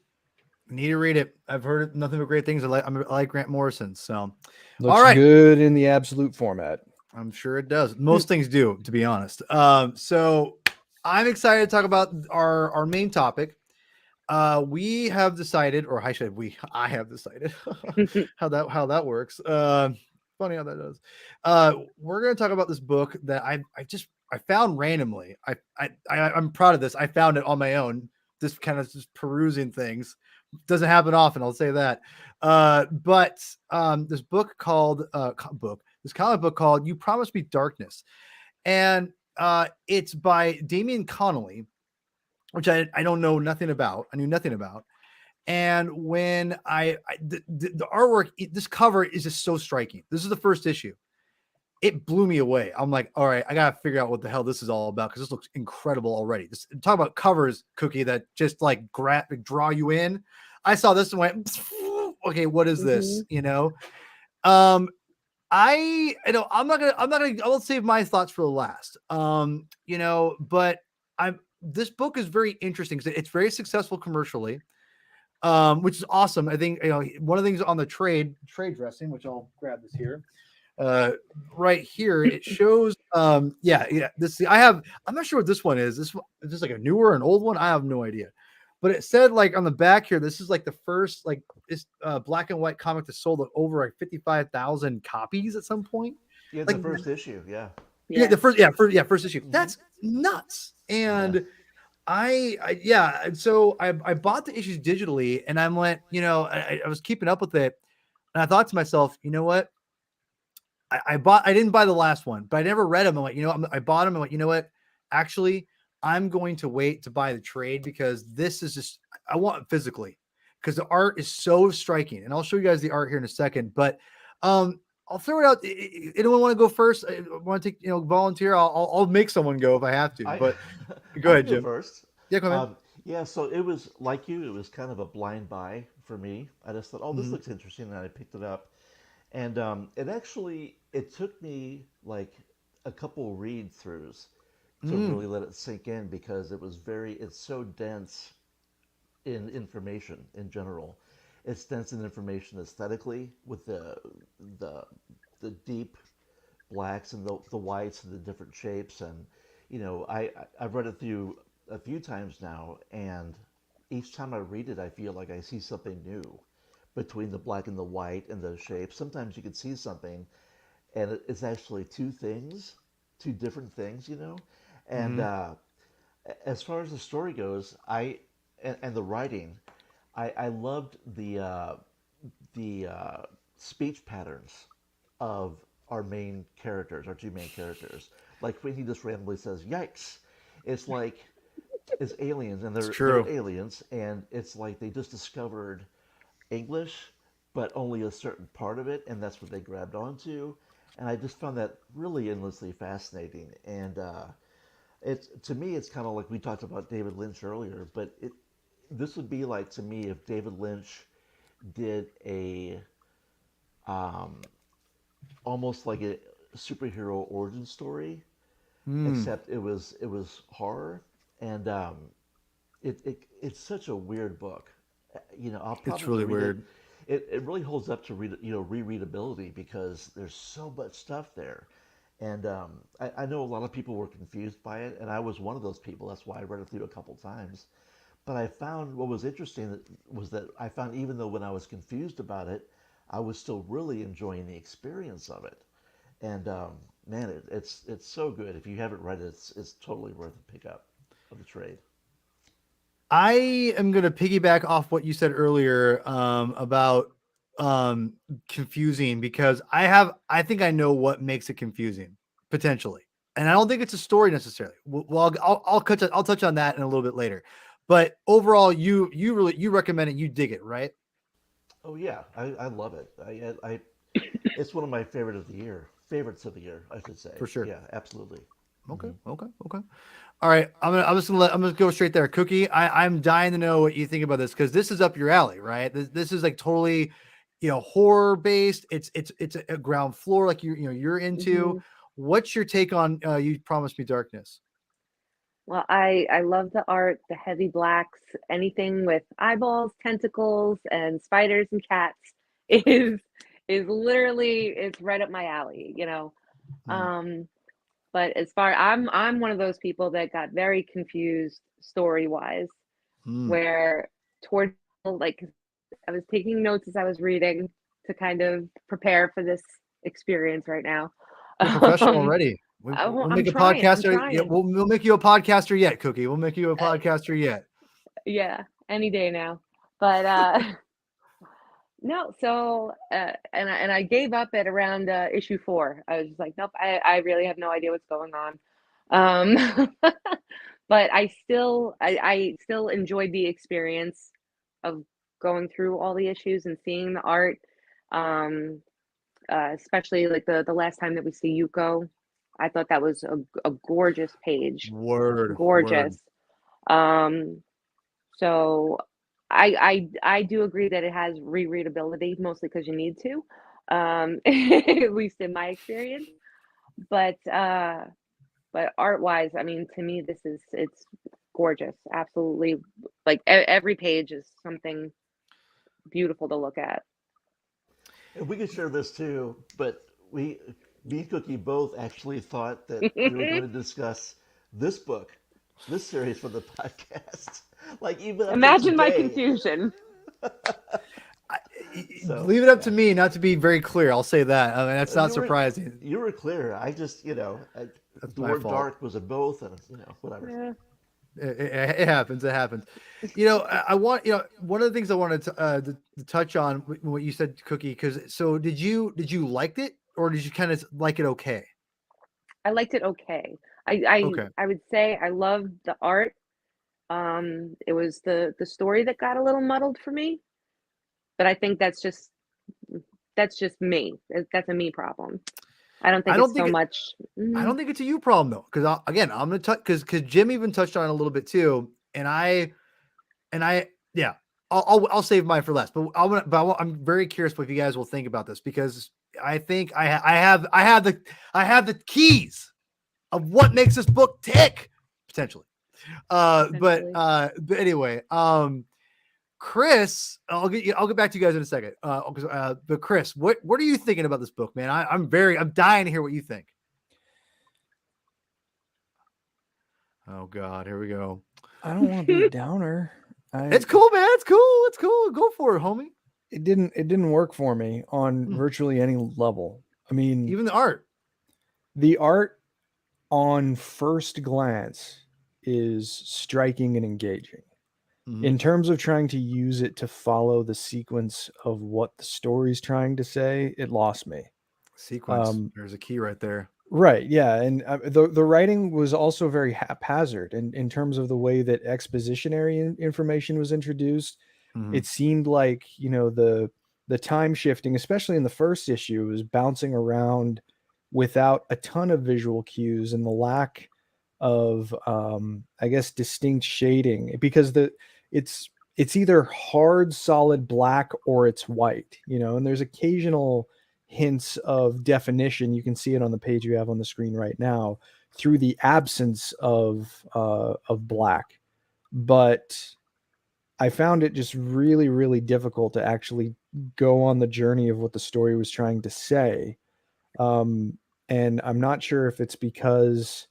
I need to read it. I've heard nothing but great things. I like Grant Morrison, so Looks all right. good in the absolute format. I'm sure it does. Most things do, to be honest. So I'm excited to talk about our main topic. We have decided, or I have decided how that works. Funny how that does. We're going to talk about this book that I found randomly. I'm proud of this. I found it on my own. Just kind of just perusing things. Doesn't happen often, I'll say that. But this book called this comic book called You Promised Me Darkness, and it's by Damian Connolly, which I don't know nothing about. I knew nothing about. And when the artwork, this cover is just so striking. This is the first issue. It blew me away. I'm like, all right, I gotta figure out what the hell this is all about, because this looks incredible already. Talk about covers, Cookie, that just like draw you in. I saw this and went, okay, what is this? I'm not gonna, I will save my thoughts for the last. But this book is very interesting because it's very successful commercially, which is awesome. I think one of the things on the trade dressing, which I'll grab this here, right here, it shows I'm not sure what this one is. Is this like a newer, an old one? I have no idea. But it said, like, on the back here, this is like the first, like, this black and white comic that sold over like 55,000 copies at some point. Yeah, Like the first issue. Yeah. yeah, Yeah. first issue. That's nuts. And so I bought the issues digitally, and I'm like, I was keeping up with it, and I thought to myself, you know what? I didn't buy the last one, but I never read them. I'm like, I bought them. I'm like, you know what? Actually, I'm going to wait to buy the trade because this is just, I want it physically because the art is so striking. And I'll show you guys the art here in a second, but I'll throw it out. Anyone want to go first? I want to take, volunteer. I'll make someone go if I have to, but go I ahead, can go Jim. first. Yeah, go ahead. Yeah, so it was like you. It was kind of a blind buy for me. I just thought, oh, this looks interesting, and I picked it up. And it took me like a couple read throughs to really let it sink in because it's so dense in information in general. It's dense in information aesthetically with the deep blacks and the whites and the different shapes. And I've read it through a few times now, and each time I read it, I feel like I see something new between the black and the white and the shapes. Sometimes you can see something, and it's actually two different things, And as far as the story goes, and the writing, I loved the speech patterns of our two main characters. Like when he just randomly says "yikes," it's like it's aliens, and they're aliens, and it's like they just discovered English, but only a certain part of it, and that's what they grabbed onto. And I just found that really endlessly fascinating. And to me, it's kind of like we talked about David Lynch earlier, but this would be like to me if David Lynch did a almost like a superhero origin story, except it was horror, and it's such a weird book. I'll probably It's really read weird. It really holds up to rereadability because there's so much stuff there. And I know a lot of people were confused by it, and I was one of those people. That's why I read it through a couple times. But I found what was interesting was that I found even though when I was confused about it, I was still really enjoying the experience of it. And man, it's so good. If you haven't read it, it's totally worth a pickup of the trade. I am going to piggyback off what you said earlier about confusing because I think I know what makes it confusing potentially, and I don't think it's a story necessarily. Well, I'll touch on that in a little bit later, but overall, you recommend it, you dig it, right? Oh yeah, I love it. I it's one of my favorites of the year, I should say. For sure. Yeah, absolutely. Okay. All right, I'm just gonna go straight there. Cookie, I'm dying to know what you think about this because this is up your alley, right? This is like totally, horror based. It's a ground floor like you're into. What's your take on You Promised Me Darkness? Well, I love the art, the heavy blacks, anything with eyeballs, tentacles, and spiders and cats is literally it's right up my alley, But as far I'm one of those people that got very confused story wise, where toward like I was taking notes as I was reading to kind of prepare for this experience right now. You're professional already. We'll make a podcaster. We'll make you a podcaster yet, Cookie. We'll make you a podcaster yet. Yeah, any day now. But no, so and I gave up at around issue 4. I was just like, nope, I really have no idea what's going on. But I still enjoyed the experience of going through all the issues and seeing the art. Especially like the last time that we see Yuko, I thought that was a gorgeous page. Gorgeous. So I do agree that it has rereadability, mostly because you need to, at least in my experience. But art wise, I mean, to me, it's gorgeous. Absolutely, like every page is something beautiful to look at. And we could share this too, but me and Cookie both actually thought that we were going to discuss this series for the podcast. Like even up to Imagine my today. confusion. So, leave it up to yeah. me not to be very clear. I'll say that. I mean, that's not You were- surprising. You were clear. I just, That's the my word fault. dark was in both, and whatever. Yeah. It happens. It happens. I want, one of the things I wanted to touch on what you said, Cookie, because so did you liked it, or did you kind of like it okay? I liked it okay. I Okay. I would say I loved the art. It was the story that got a little muddled for me, but I think that's just me. That's a me problem. I don't think I don't it's think so it- much. I don't think it's a you problem though, because again, I'm gonna touch because Jim even touched on it a little bit too, and I yeah, I'll save mine for last, but I'm very curious what you guys will think about this, because I think I have the keys of what makes this book tick potentially. But anyway, Chris, I'll get back to you guys in a second. But Chris, what are you thinking about this book, man? I'm dying to hear what you think. Oh God, here we go. I don't want to be a downer. It's cool, man. It's cool. Go for it, homie. It didn't work for me on virtually any level. I mean, Even the art. The art on first glance is striking and engaging. Mhm. In terms of trying to use it to follow the sequence of what the story's trying to say, it lost me. Sequence. There's a key right there. Right, yeah, and the writing was also very haphazard in terms of the way that expositionary information was introduced. Mhm. It seemed like, the time shifting, especially in the first issue, was bouncing around without a ton of visual cues, and the lack of I guess distinct shading, because it's either hard solid black or it's white, and there's occasional hints of definition. You can see it on the page you have on the screen right now through the absence of black, but I found it just really, really difficult to actually go on the journey of what the story was trying to say. And I'm not sure if it's because,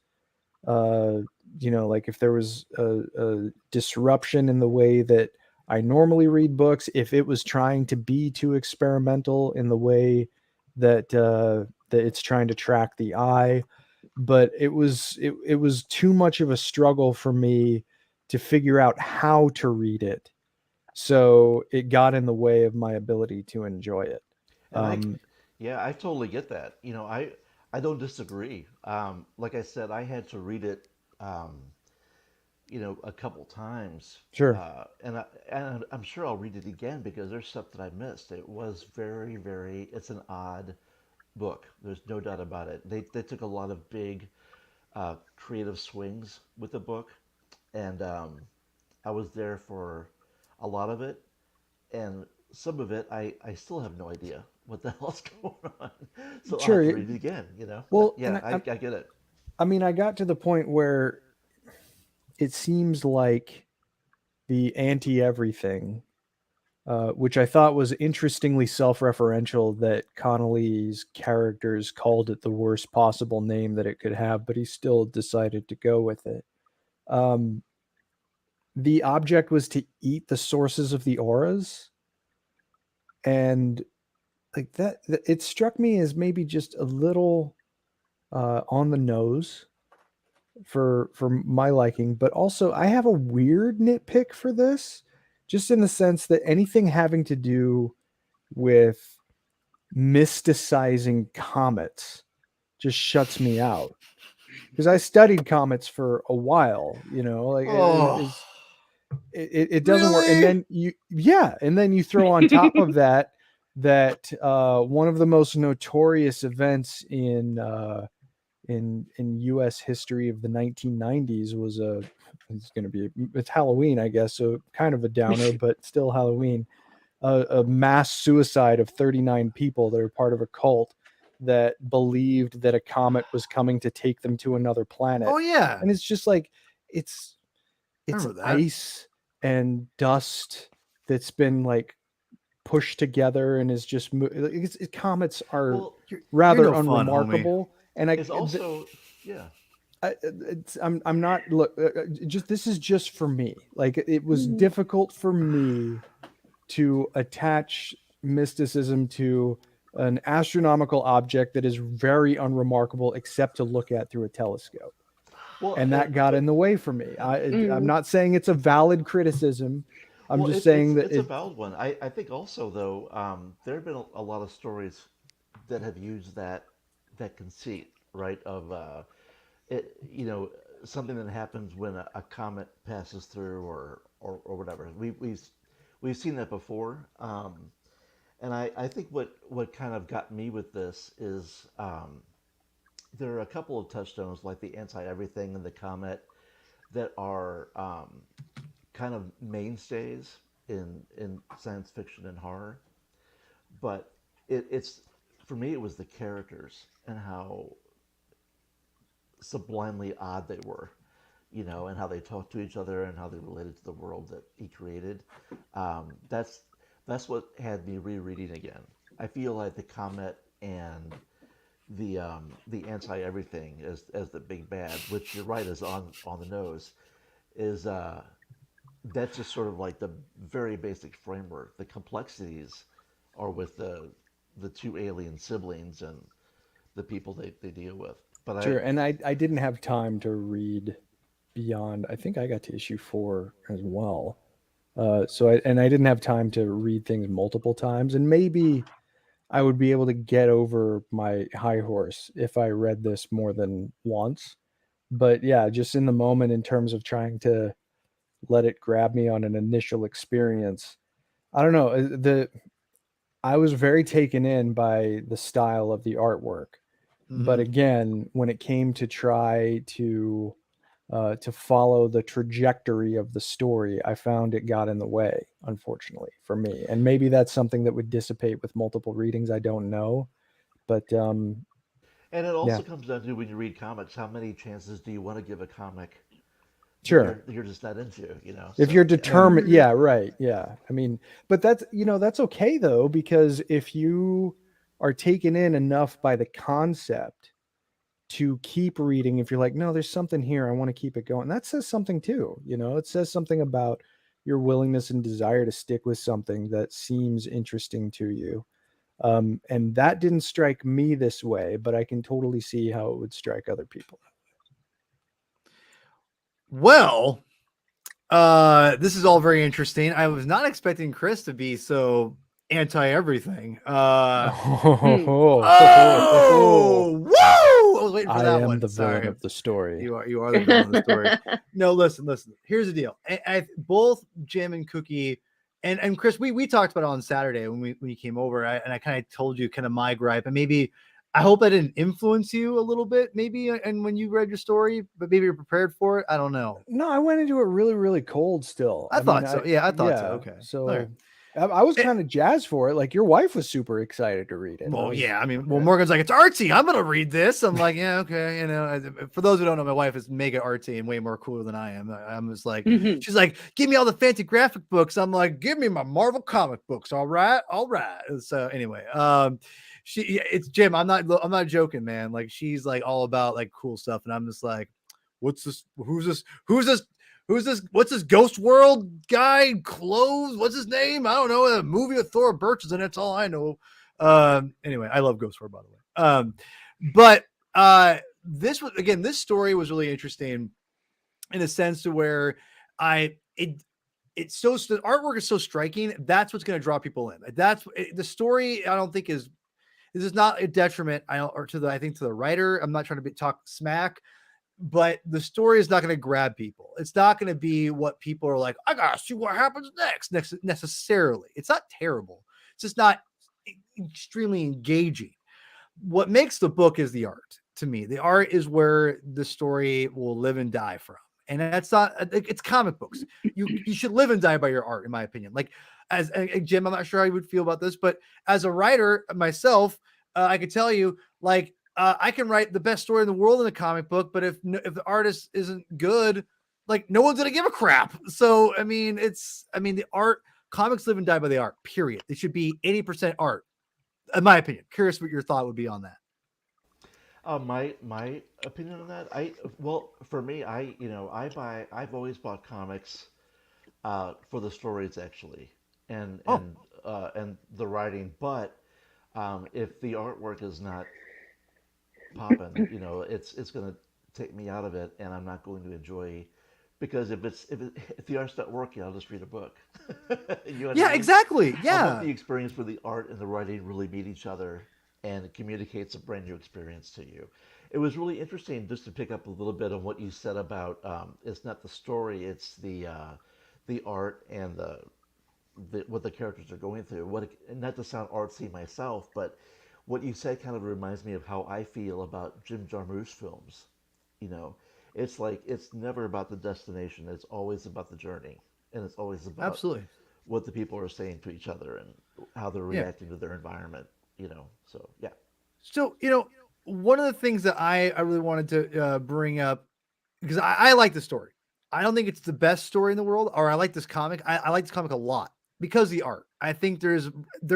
like if there was a disruption in the way that I normally read books, if it was trying to be too experimental in the way that that it's trying to track the eye, but it was too much of a struggle for me to figure out how to read it, so it got in the way of my ability to enjoy it. And I totally get that. I don't disagree. Like I said, I had to read it, a couple times. Sure. And I'm sure I'll read it again because there's stuff that I missed. It was very, very. It's an odd book. There's no doubt about it. They took a lot of big, creative swings with the book, and I was there for a lot of it, and some of it I still have no idea what the hell's going on. So I'll Sure. have to read it again. Well, yeah, and I get it. I mean, I got to the point where it seems like the anti-everything, which I thought was interestingly self-referential, that Connolly's characters called it the worst possible name that it could have, but he still decided to go with it. The object was to eat the sources of the auras, and like that, it struck me as maybe just a little on the nose for my liking. But also, I have a weird nitpick for this, just in the sense that anything having to do with mysticizing comets just shuts me out, because I studied comets for a while. It doesn't work. And then you throw on top of that one of the most notorious events in U.S. history of the 1990s was it's Halloween, I guess, so kind of a downer, but still Halloween. A mass suicide of 39 people that are part of a cult that believed that a comet was coming to take them to another planet. Oh yeah, and it's just like it's remember that. ice and dust that's been like pushed together and is just comets are rather you're no fun, unremarkable. And It's also I'm not just this is just for me. Like, it was difficult for me to attach mysticism to an astronomical object that is very unremarkable except to look at through a telescope. Well, And that got in the way for me. I'm not saying it's a valid criticism. I'm well, just saying that it's a valid one. I think also though, there have been a lot of stories that have used that conceit, right? Of it, something that happens when a comet passes through, or whatever. We've seen that before, and I think what kind of got me with this is there are a couple of touchstones like the anti-everything and the comet that are kind of mainstays in science fiction and horror, but it's for me it was the characters and how sublimely odd they were, and how they talked to each other and how they related to the world that he created. That's what had me rereading again. I feel like the comet and the anti everything as the big bad, which you're right is on the nose, is that's just sort of like the very basic framework. The complexities are with the two alien siblings and the people they deal with. But sure. And I didn't have time to read beyond. I think I got to issue 4 as well. I didn't have time to read things multiple times, and maybe I would be able to get over my high horse if I read this more than once. But yeah, just in the moment, in terms of trying to let it grab me on an initial experience, I don't know. I was very taken in by the style of the artwork, but again, when it came to try to follow the trajectory of the story, I found it got in the way, unfortunately, for me. And maybe that's something that would dissipate with multiple readings. I don't know, but and it yeah, also comes down to when you read comics, how many chances do you want to give a comic that sure. you're just not into, If So you're yeah. determined, yeah, right, yeah. I mean, but that's okay though, because if you are taken in enough by the concept to keep reading, if you're like, no, there's something here, I want to keep it going, that says something too. It says something about your willingness and desire to stick with something that seems interesting to you. And that didn't strike me this way, but I can totally see how it would strike other people. Well, this is all very interesting. I was not expecting Chris to be so anti everything. Oh, whoa! I was waiting for I that am one. the villain Sorry. of the story. You are the villain of the story. No, listen. Here's the deal. Both Jim and Cookie and Chris, we talked about it on Saturday when you came over, and I kind of told you kind of my gripe, and maybe I hope I didn't influence you a little bit, maybe, and when you read your story, but maybe you're prepared for it. I don't know. No, I went into it really, really cold still. I thought so. Yeah, I thought so. Okay. So All right. I was kind of jazzed for it. Like your wife was super excited to read it. Well, yeah. I mean, Morgan's like, it's artsy. I'm gonna read this. I'm like, yeah, okay. For those who don't know, my wife is mega artsy and way more cooler than I am. I'm just like, she's like, give me all the fancy graphic books. I'm like, give me my Marvel comic books. All right. So anyway, it's Jim. I'm not joking, man. Like she's like all about like cool stuff, and I'm just like, what's this? Who's this? What's this Ghost World guy? Clothes? What's his name? I don't know. A movie with Thora Birch is in it. That's all I know. Anyway, I love Ghost World, by the way. But this story was really interesting in a sense to where the artwork is so striking. That's what's going to draw people in. The story. I don't think this is not a detriment. To the writer. I'm not trying to talk smack. But the story is not going to grab people. It's not going to be what people are like, I got to see what happens next necessarily. It's not terrible. It's just not extremely engaging. What makes the book is the art to me. The art is where the story will live and die from. And that's not, it's comic books. You should live and die by your art, in my opinion. Like as Jim, I'm not sure how you would feel about this, but as a writer myself, I could tell you like, I can write the best story in the world in a comic book, but if the artist isn't good, like no one's gonna give a crap. So the art, comics live and die by the art. Period. It should be 80% art, in my opinion. Curious what your thought would be on that. My opinion on that, for me, I've always bought comics for the stories actually, and Oh. and the writing. But if the artwork is not popping, it's going to take me out of it, and I'm not going to enjoy. Because if the art's not working, I'll just read a book. You know what I Yeah, mean? exactly. I want Yeah. the experience where the art and the writing really meet each other, and it communicates a brand new experience to you. It was really interesting just to pick up a little bit on what you said about it's not the story, it's the art and what the characters are going through. Not to sound artsy myself, but what you said kind of reminds me of how I feel about Jim Jarmusch films. You know, it's like it's never about the destination. It's always about the journey, and it's always about Absolutely. what the people are saying to each other and how they're Yeah. reacting to their environment. So yeah. So, one of the things that I really wanted to bring up, because I like the story. I don't think it's the best story in the world, or I like this comic. I like this comic a lot because of the art. I think there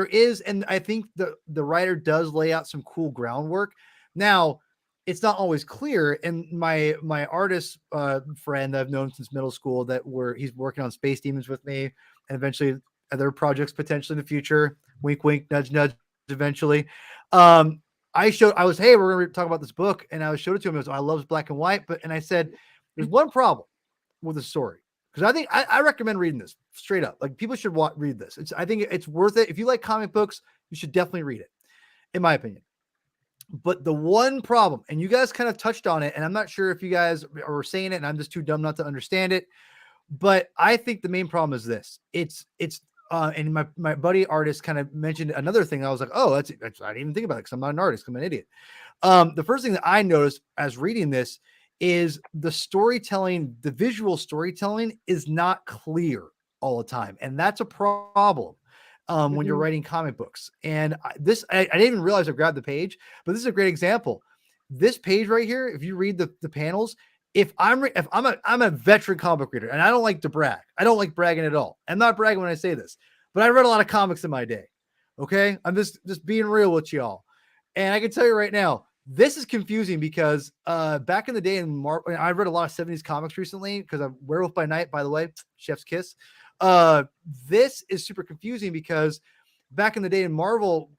is, and I think the writer does lay out some cool groundwork. Now, it's not always clear. And my artist friend that I've known since middle school, he's working on Space Demons with me, and eventually other projects potentially in the future. Wink, wink, nudge, nudge. Eventually, hey, we're going to talk about this book, and I showed it to him. I love black and white, and I said, there's one problem with the story, because I think I recommend reading this straight up. Like, people should read this. I think it's worth it. If you like comic books, you should definitely read it, in my opinion. But the one problem, and you guys kind of touched on it, and I'm not sure if you guys are saying it, and I'm just too dumb not to understand it. But I think the main problem is this. And my buddy artist kind of mentioned another thing. I was like, oh, I didn't even think about it because I'm not an artist. I'm an idiot. The first thing that I noticed as reading this is the storytelling, the visual storytelling is not clear all the time. And that's a problem when you're writing comic books. And I didn't even realize I grabbed the page, but this is a great example. This page right here, if you read the panels, I'm a veteran comic book reader, and I don't like to brag. I don't like bragging at all. I'm not bragging when I say this, but I read a lot of comics in my day. Okay. I'm just being real with y'all. And I can tell you right now, this is confusing because back in the day I read a lot of 70s comics recently because I'm Werewolf by Night, by the way, chef's kiss. This is super confusing because back in the day in Marvel,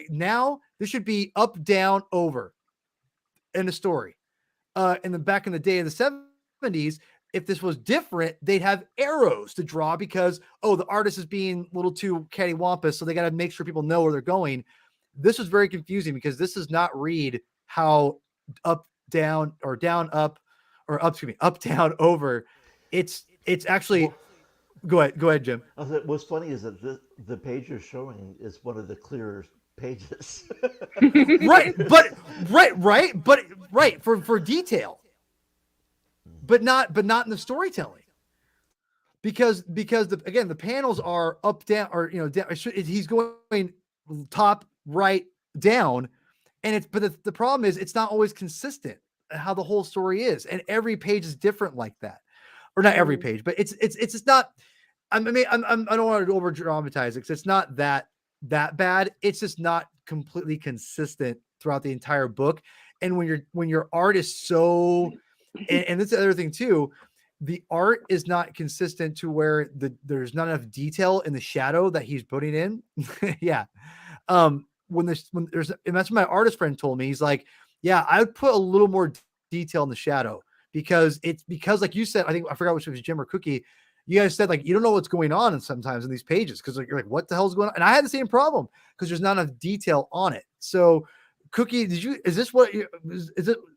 now this should be up, down, over in the story. Back in the day of the 70s, if this was different, they'd have arrows to draw because, the artist is being a little too cattywampus, so they got to make sure people know where they're going. This was very confusing because this does not read how up, down, or down, up, or up, up, down, over. It's actually. Go ahead, Jim. What's funny is that the page you're showing is one of the clearer pages. Right, for detail, but not in the storytelling, because the panels are up, down, or down, he's going top, right, down, and the problem is it's not always consistent how the whole story is, and every page is different like that, or not every page, but it's just not. I don't want to over dramatize it because it's not that bad. It's just not completely consistent throughout the entire book. And when your art is so, and this is the other thing too, the art is not consistent to where there's not enough detail in the shadow that he's putting in. Yeah. And that's what my artist friend told me. He's like, yeah, I would put a little more detail in the shadow because like you said, I forgot which was Jim or Cookie. You guys said, like, you don't know what's going on sometimes in these pages because you're like, what the hell is going on? And I had the same problem because there's not enough detail on it. So, Cookie,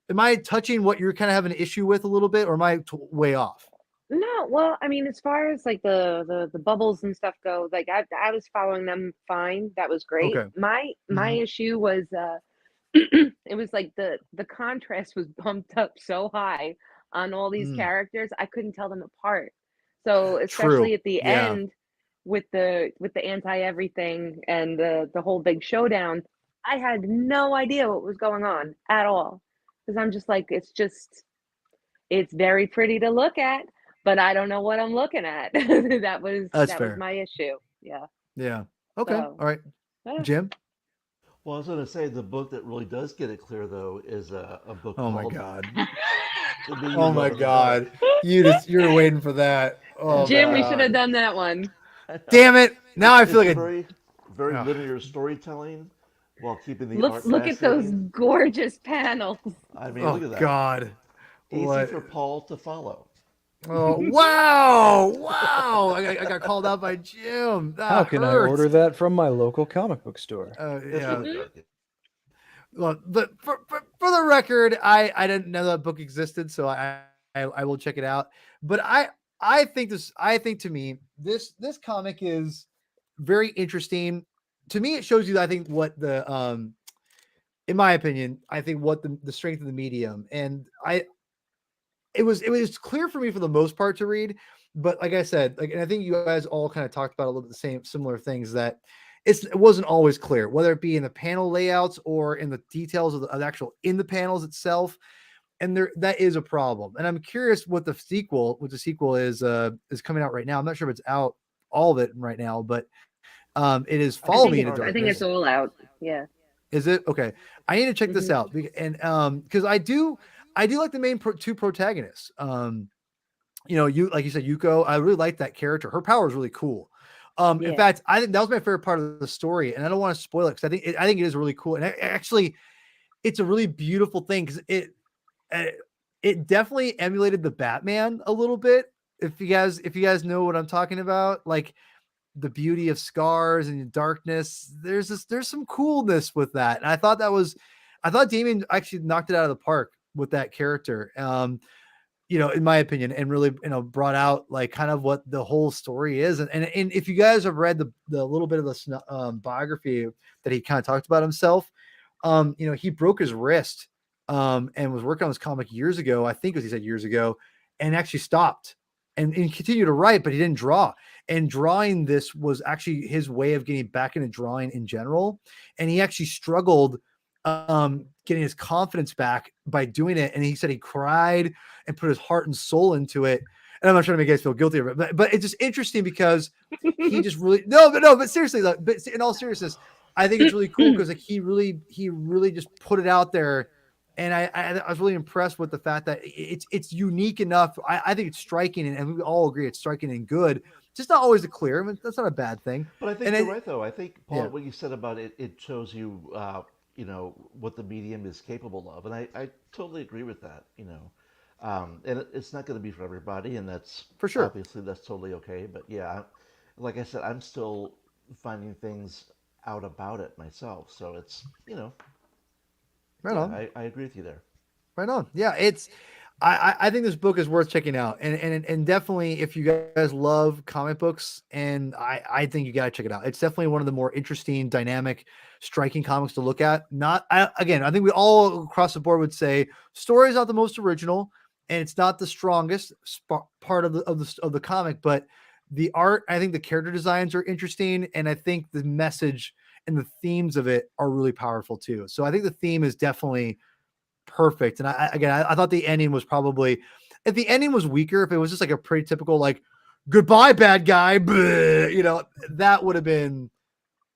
am I touching what you're kind of having an issue with a little bit, or am I way off? No, well, I mean, as far as like the bubbles and stuff go, like I was following them fine. That was great. Okay. My issue was it was like the contrast was bumped up so high on all these characters, I couldn't tell them apart. So especially at the end with the anti-everything and the whole big showdown, I had no idea what was going on at all. Because I'm just like, it's very pretty to look at, but I don't know what I'm looking at. that was my issue. Yeah. Yeah. Okay. So, all right. yeah. Jim? Well, I was going to say the book that really does get it clear, though, is a book called... Oh, my God. Oh, my God. You're waiting for that. Oh, Jim, God. we should have done that one. Damn it. Now I feel it's like very, very Oh. linear storytelling while keeping the Look art look at those fascinating. gorgeous panels. I mean, oh look at that. God. Easy What? for Paul to follow. Oh wow! Wow! I got called out by Jim. That How can I hurts. order that from my local comic book store? It's Yeah. really good. Well, but for the record, I didn't know that book existed, so I will check it out. But I think to me this comic is very interesting. To me, it shows you I think what the in my opinion, I think what the strength of the medium, and it was clear for me for the most part to read, but like I said, like, and I think you guys all kind of talked about a little bit the similar things, that it wasn't always clear, whether it be in the panel layouts or in the details of the actual in the panels itself. And that is a problem. And I'm curious what the sequel is coming out right now. I'm not sure if it's out all of it right now, but it is I Follow think Me it's into I think Darkness. it's all out. Yeah. Is it okay? I need to check this Mhm. out and because I do like the main two protagonists. You like you said, Yuko. I really like that character. Her power is really cool. In Yeah. fact, I think that was my favorite part of the story, and I don't want to spoil it because I think it is really cool. And actually, it's a really beautiful thing because it definitely emulated the Batman a little bit. If you guys know what I'm talking about, like the beauty of scars and darkness, there's some coolness with that. And I thought Damien actually knocked it out of the park with that character. In my opinion, and really, brought out like kind of what the whole story is. And if you guys have read the little bit of the biography that he kind of talked about himself, he broke his wrist and was working on this comic years ago. I think, as he said, years ago, and actually stopped and continued to write, but he didn't draw. And drawing this was actually his way of getting back into drawing in general. And he actually struggled getting his confidence back by doing it. And he said he cried and put his heart and soul into it. And I'm not trying to make you guys feel guilty of it, but it's just interesting because he just really but seriously, but in all seriousness, I think it's really cool because like he really just put it out there. And I was really impressed with the fact that it's unique enough. I think it's striking, and we all agree it's striking and good. Just not always clear. I mean, that's not a bad thing. But I think And you're right, though. I think, Paul, yeah. what you said about it, it shows you, what the medium is capable of. And I totally agree with that, and it's not going to be for everybody, and that's For sure. obviously that's totally okay. But yeah, like I said, I'm still finding things out about it myself. So it's, Right on. I agree with you there. Right on. Yeah, I think this book is worth checking out, and definitely if you guys love comic books, and I think you gotta check it out. It's definitely one of the more interesting, dynamic, striking comics to look at. I think we all across the board would say story is not the most original, and it's not the strongest part of the comic, but the art, I think the character designs are interesting, and I think the message and the themes of it are really powerful too. So I think the theme is definitely perfect. And I thought the ending was probably, if the ending was weaker, if it was just like a pretty typical like goodbye bad guy, bleh, that would have been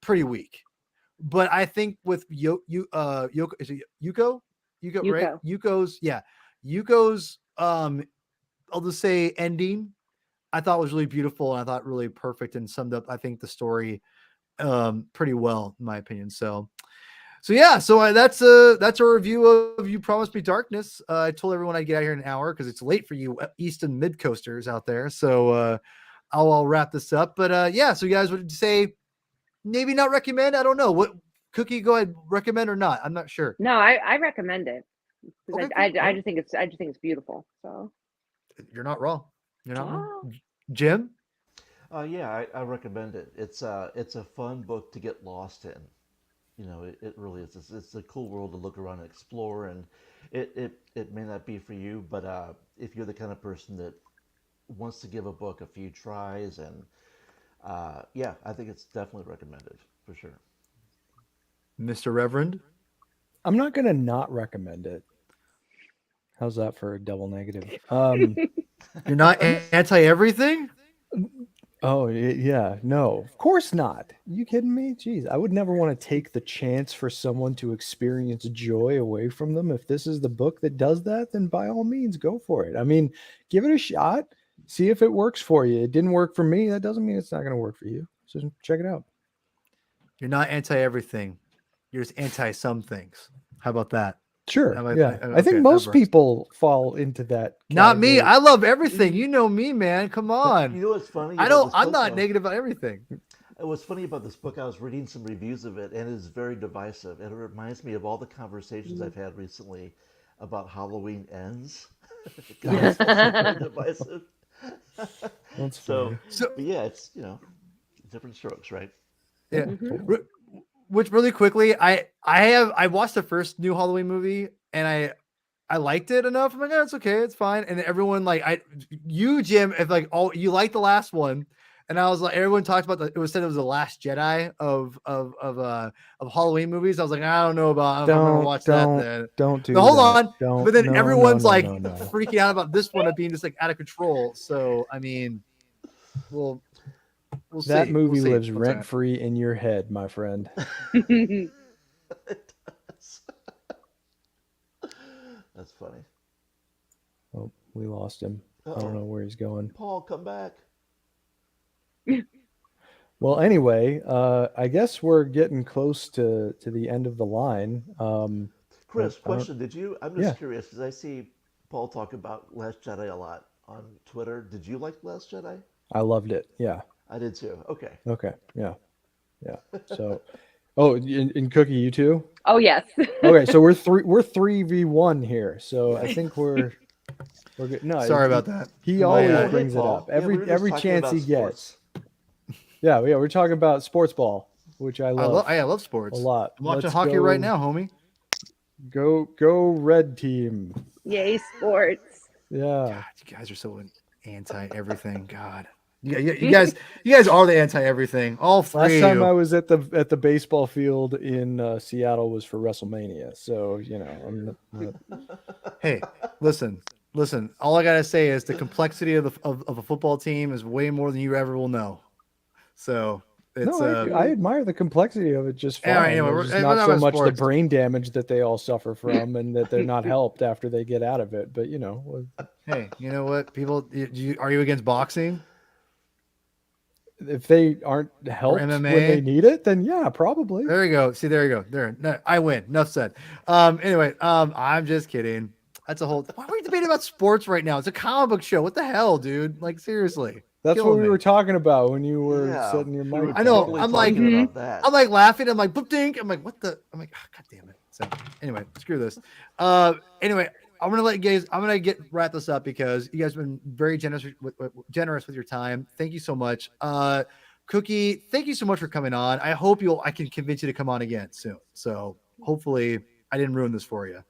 pretty weak. But I think with Yoko, is it Yuko, right? Yuko's I'll just say ending, I thought was really beautiful, and I thought really perfect, and summed up I think the story pretty well in my opinion. So yeah, so that's a review of You Promised Me Darkness. I told everyone I'd get out here in an hour because it's late for you East and Mid Coasters out there. So I'll wrap this up. But yeah, so you guys would say maybe not recommend. I don't know what Cookie. Go ahead, recommend or not? I'm not sure. No, I recommend it. Okay, I just think it's beautiful. So you're not wrong. You're not Oh. wrong. Jim. Yeah, I recommend it. It's a fun book to get lost in. It really is. It's a cool world to look around and explore, and it may not be for you, but if you're the kind of person that wants to give a book a few tries, and yeah, I think it's definitely recommended for sure. Mr. Reverend. I'm not gonna not recommend it. How's that for a double negative? You're not anti everything? Oh yeah, no, of course not. You kidding me? Jeez, I would never want to take the chance for someone to experience joy away from them. If this is the book that does that, then by all means, go for it. I mean, give it a shot. See if it works for you. It didn't work for me. That doesn't mean it's not going to work for you. So check it out. You're not anti everything. You're just anti some things. How about that? Sure. How about Yeah. that? I think Okay, most that works. people fall into that. Not me. category. I love everything. You know me, man. Come on. You know what's funny? I about don't. this I'm book, not though? negative about everything. What's funny about this book, I was reading some reviews of it, and it is very divisive. And it reminds me of all the conversations I've had recently about Halloween Ends. It's very divisive. That's So, So but yeah, it's different strokes, right? yeah. Mhm. Re- Which really quickly, I watched the first new Halloween movie and I liked it enough. I'm like, oh, it's okay, it's fine. And everyone you Jim, if like you liked the last one, and I was like, everyone talked about it was said it was the Last Jedi of Halloween movies. I was like, I don't know about if I'm gonna watch that then. Don't do But hold that. on. Don't. But then no, everyone's no, like no, no. freaking out about this one of being just like out of control. So I mean, we'll That see. movie We'll see lives what's rent that. free in your head, my friend. That's funny. Oh, we lost him. I Uh-oh. don't know where he's going. Paul, come back. Well, anyway, I guess we're getting close to the end of the line. Chris, I don't- question: Did you? I'm just Yeah. curious because I see Paul talk about Last Jedi a lot on Twitter. Did you like Last Jedi? I loved it. Yeah. I did too. Okay. Okay. Yeah. Yeah. So, oh, in Cookie, you too? Oh yes. Okay, so we're 3v1 here. So I think we're good. No, Sorry about that. He My, always uh, Hey, brings it Paul. up. Yeah, we were just Every talking chance about he gets. sports. Yeah, we're talking about sports ball, which I love I love a sports. lot. I'm watching Let's hockey right go- now, homie. Go red team. Yay, sports. Yeah. God, you guys are so anti everything. God, you guys are the anti everything. All three. Last of time you. I was at the baseball field in Seattle was for WrestleMania. So, I'm not, Hey, listen. All I gotta say is the complexity of a football team is way more than you ever will know. So it's no, I admire the complexity of it just fine. Yeah, anyway, There's we're not not so about much the sports. brain damage that they all suffer from, and that they're not helped after they get out of it. But hey, you know what? People, are you against boxing? if they aren't helped when MMA? they need it, then yeah, probably. There you go. See, there you go. There, no, I win. Enough said. Anyway, I'm just kidding. That's a whole. Why are we debating about sports right now? It's a comic book show. What the hell, dude? Like seriously. That's what killing we me. were talking about when you were Yeah, setting your we mic. were I know, totally I'm like- talking about that. I'm like laughing. I'm like, boop dink. I'm like, what the? I'm like, oh, God damn it. So anyway, screw this. Anyway, I'm gonna let you guys. I'm gonna wrap this up because you guys have been very generous with your time. Thank you so much. Cookie, thank you so much for coming on. I hope I can convince you to come on again soon. So hopefully I didn't ruin this for you.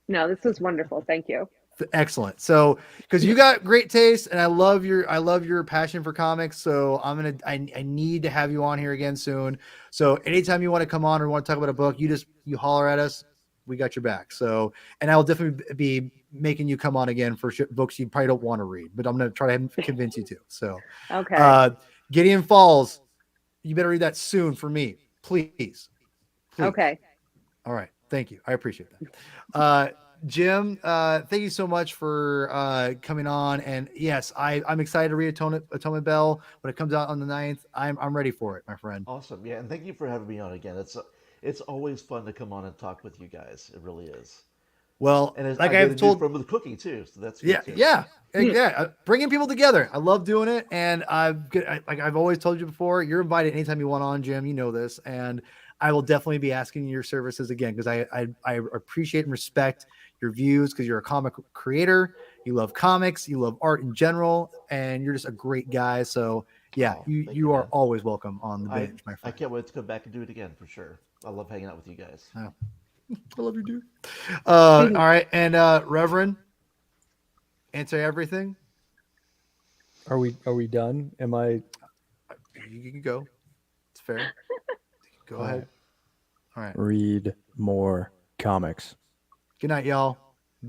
No, this was wonderful. Thank you. Excellent. So, because you got great taste, and I love your passion for comics. So I need to have you on here again soon. So anytime you want to come on or want to talk about a book, you holler at us. We got your back. So, and I will definitely be making you come on again for books you probably don't want to read, but I'm going to try to convince you to. So, Okay. Gideon Falls, you better read that soon for me, please. Okay. All right. Thank you. I appreciate that. Jim, thank you so much for coming on. And yes, I'm excited to read Atonement Bell when it comes out on the 9th. I'm ready for it, my friend. Awesome. Yeah, and thank you for having me on again. It's always fun to come on and talk with you guys. It really is. Well, And like I've I've told, from with Cookie too, so that's good yeah, too. yeah, bringing people together. I love doing it, and like I've always told you before, you're invited anytime you want on, Jim. You know this, and I will definitely be asking your services again because I appreciate and respect your views because you're a comic creator, you love comics, you love art in general, and you're just a great guy. So yeah, Oh, you thank you, are man. always welcome on the I binge, my friend. can't wait to come back and do it again for sure. I love hanging out with you guys. I love you, dude. All right, and Reverend, answer everything. Are we done? Am I? You can go. It's fair. Go All ahead. right. All right. Read more comics. Good night, y'all.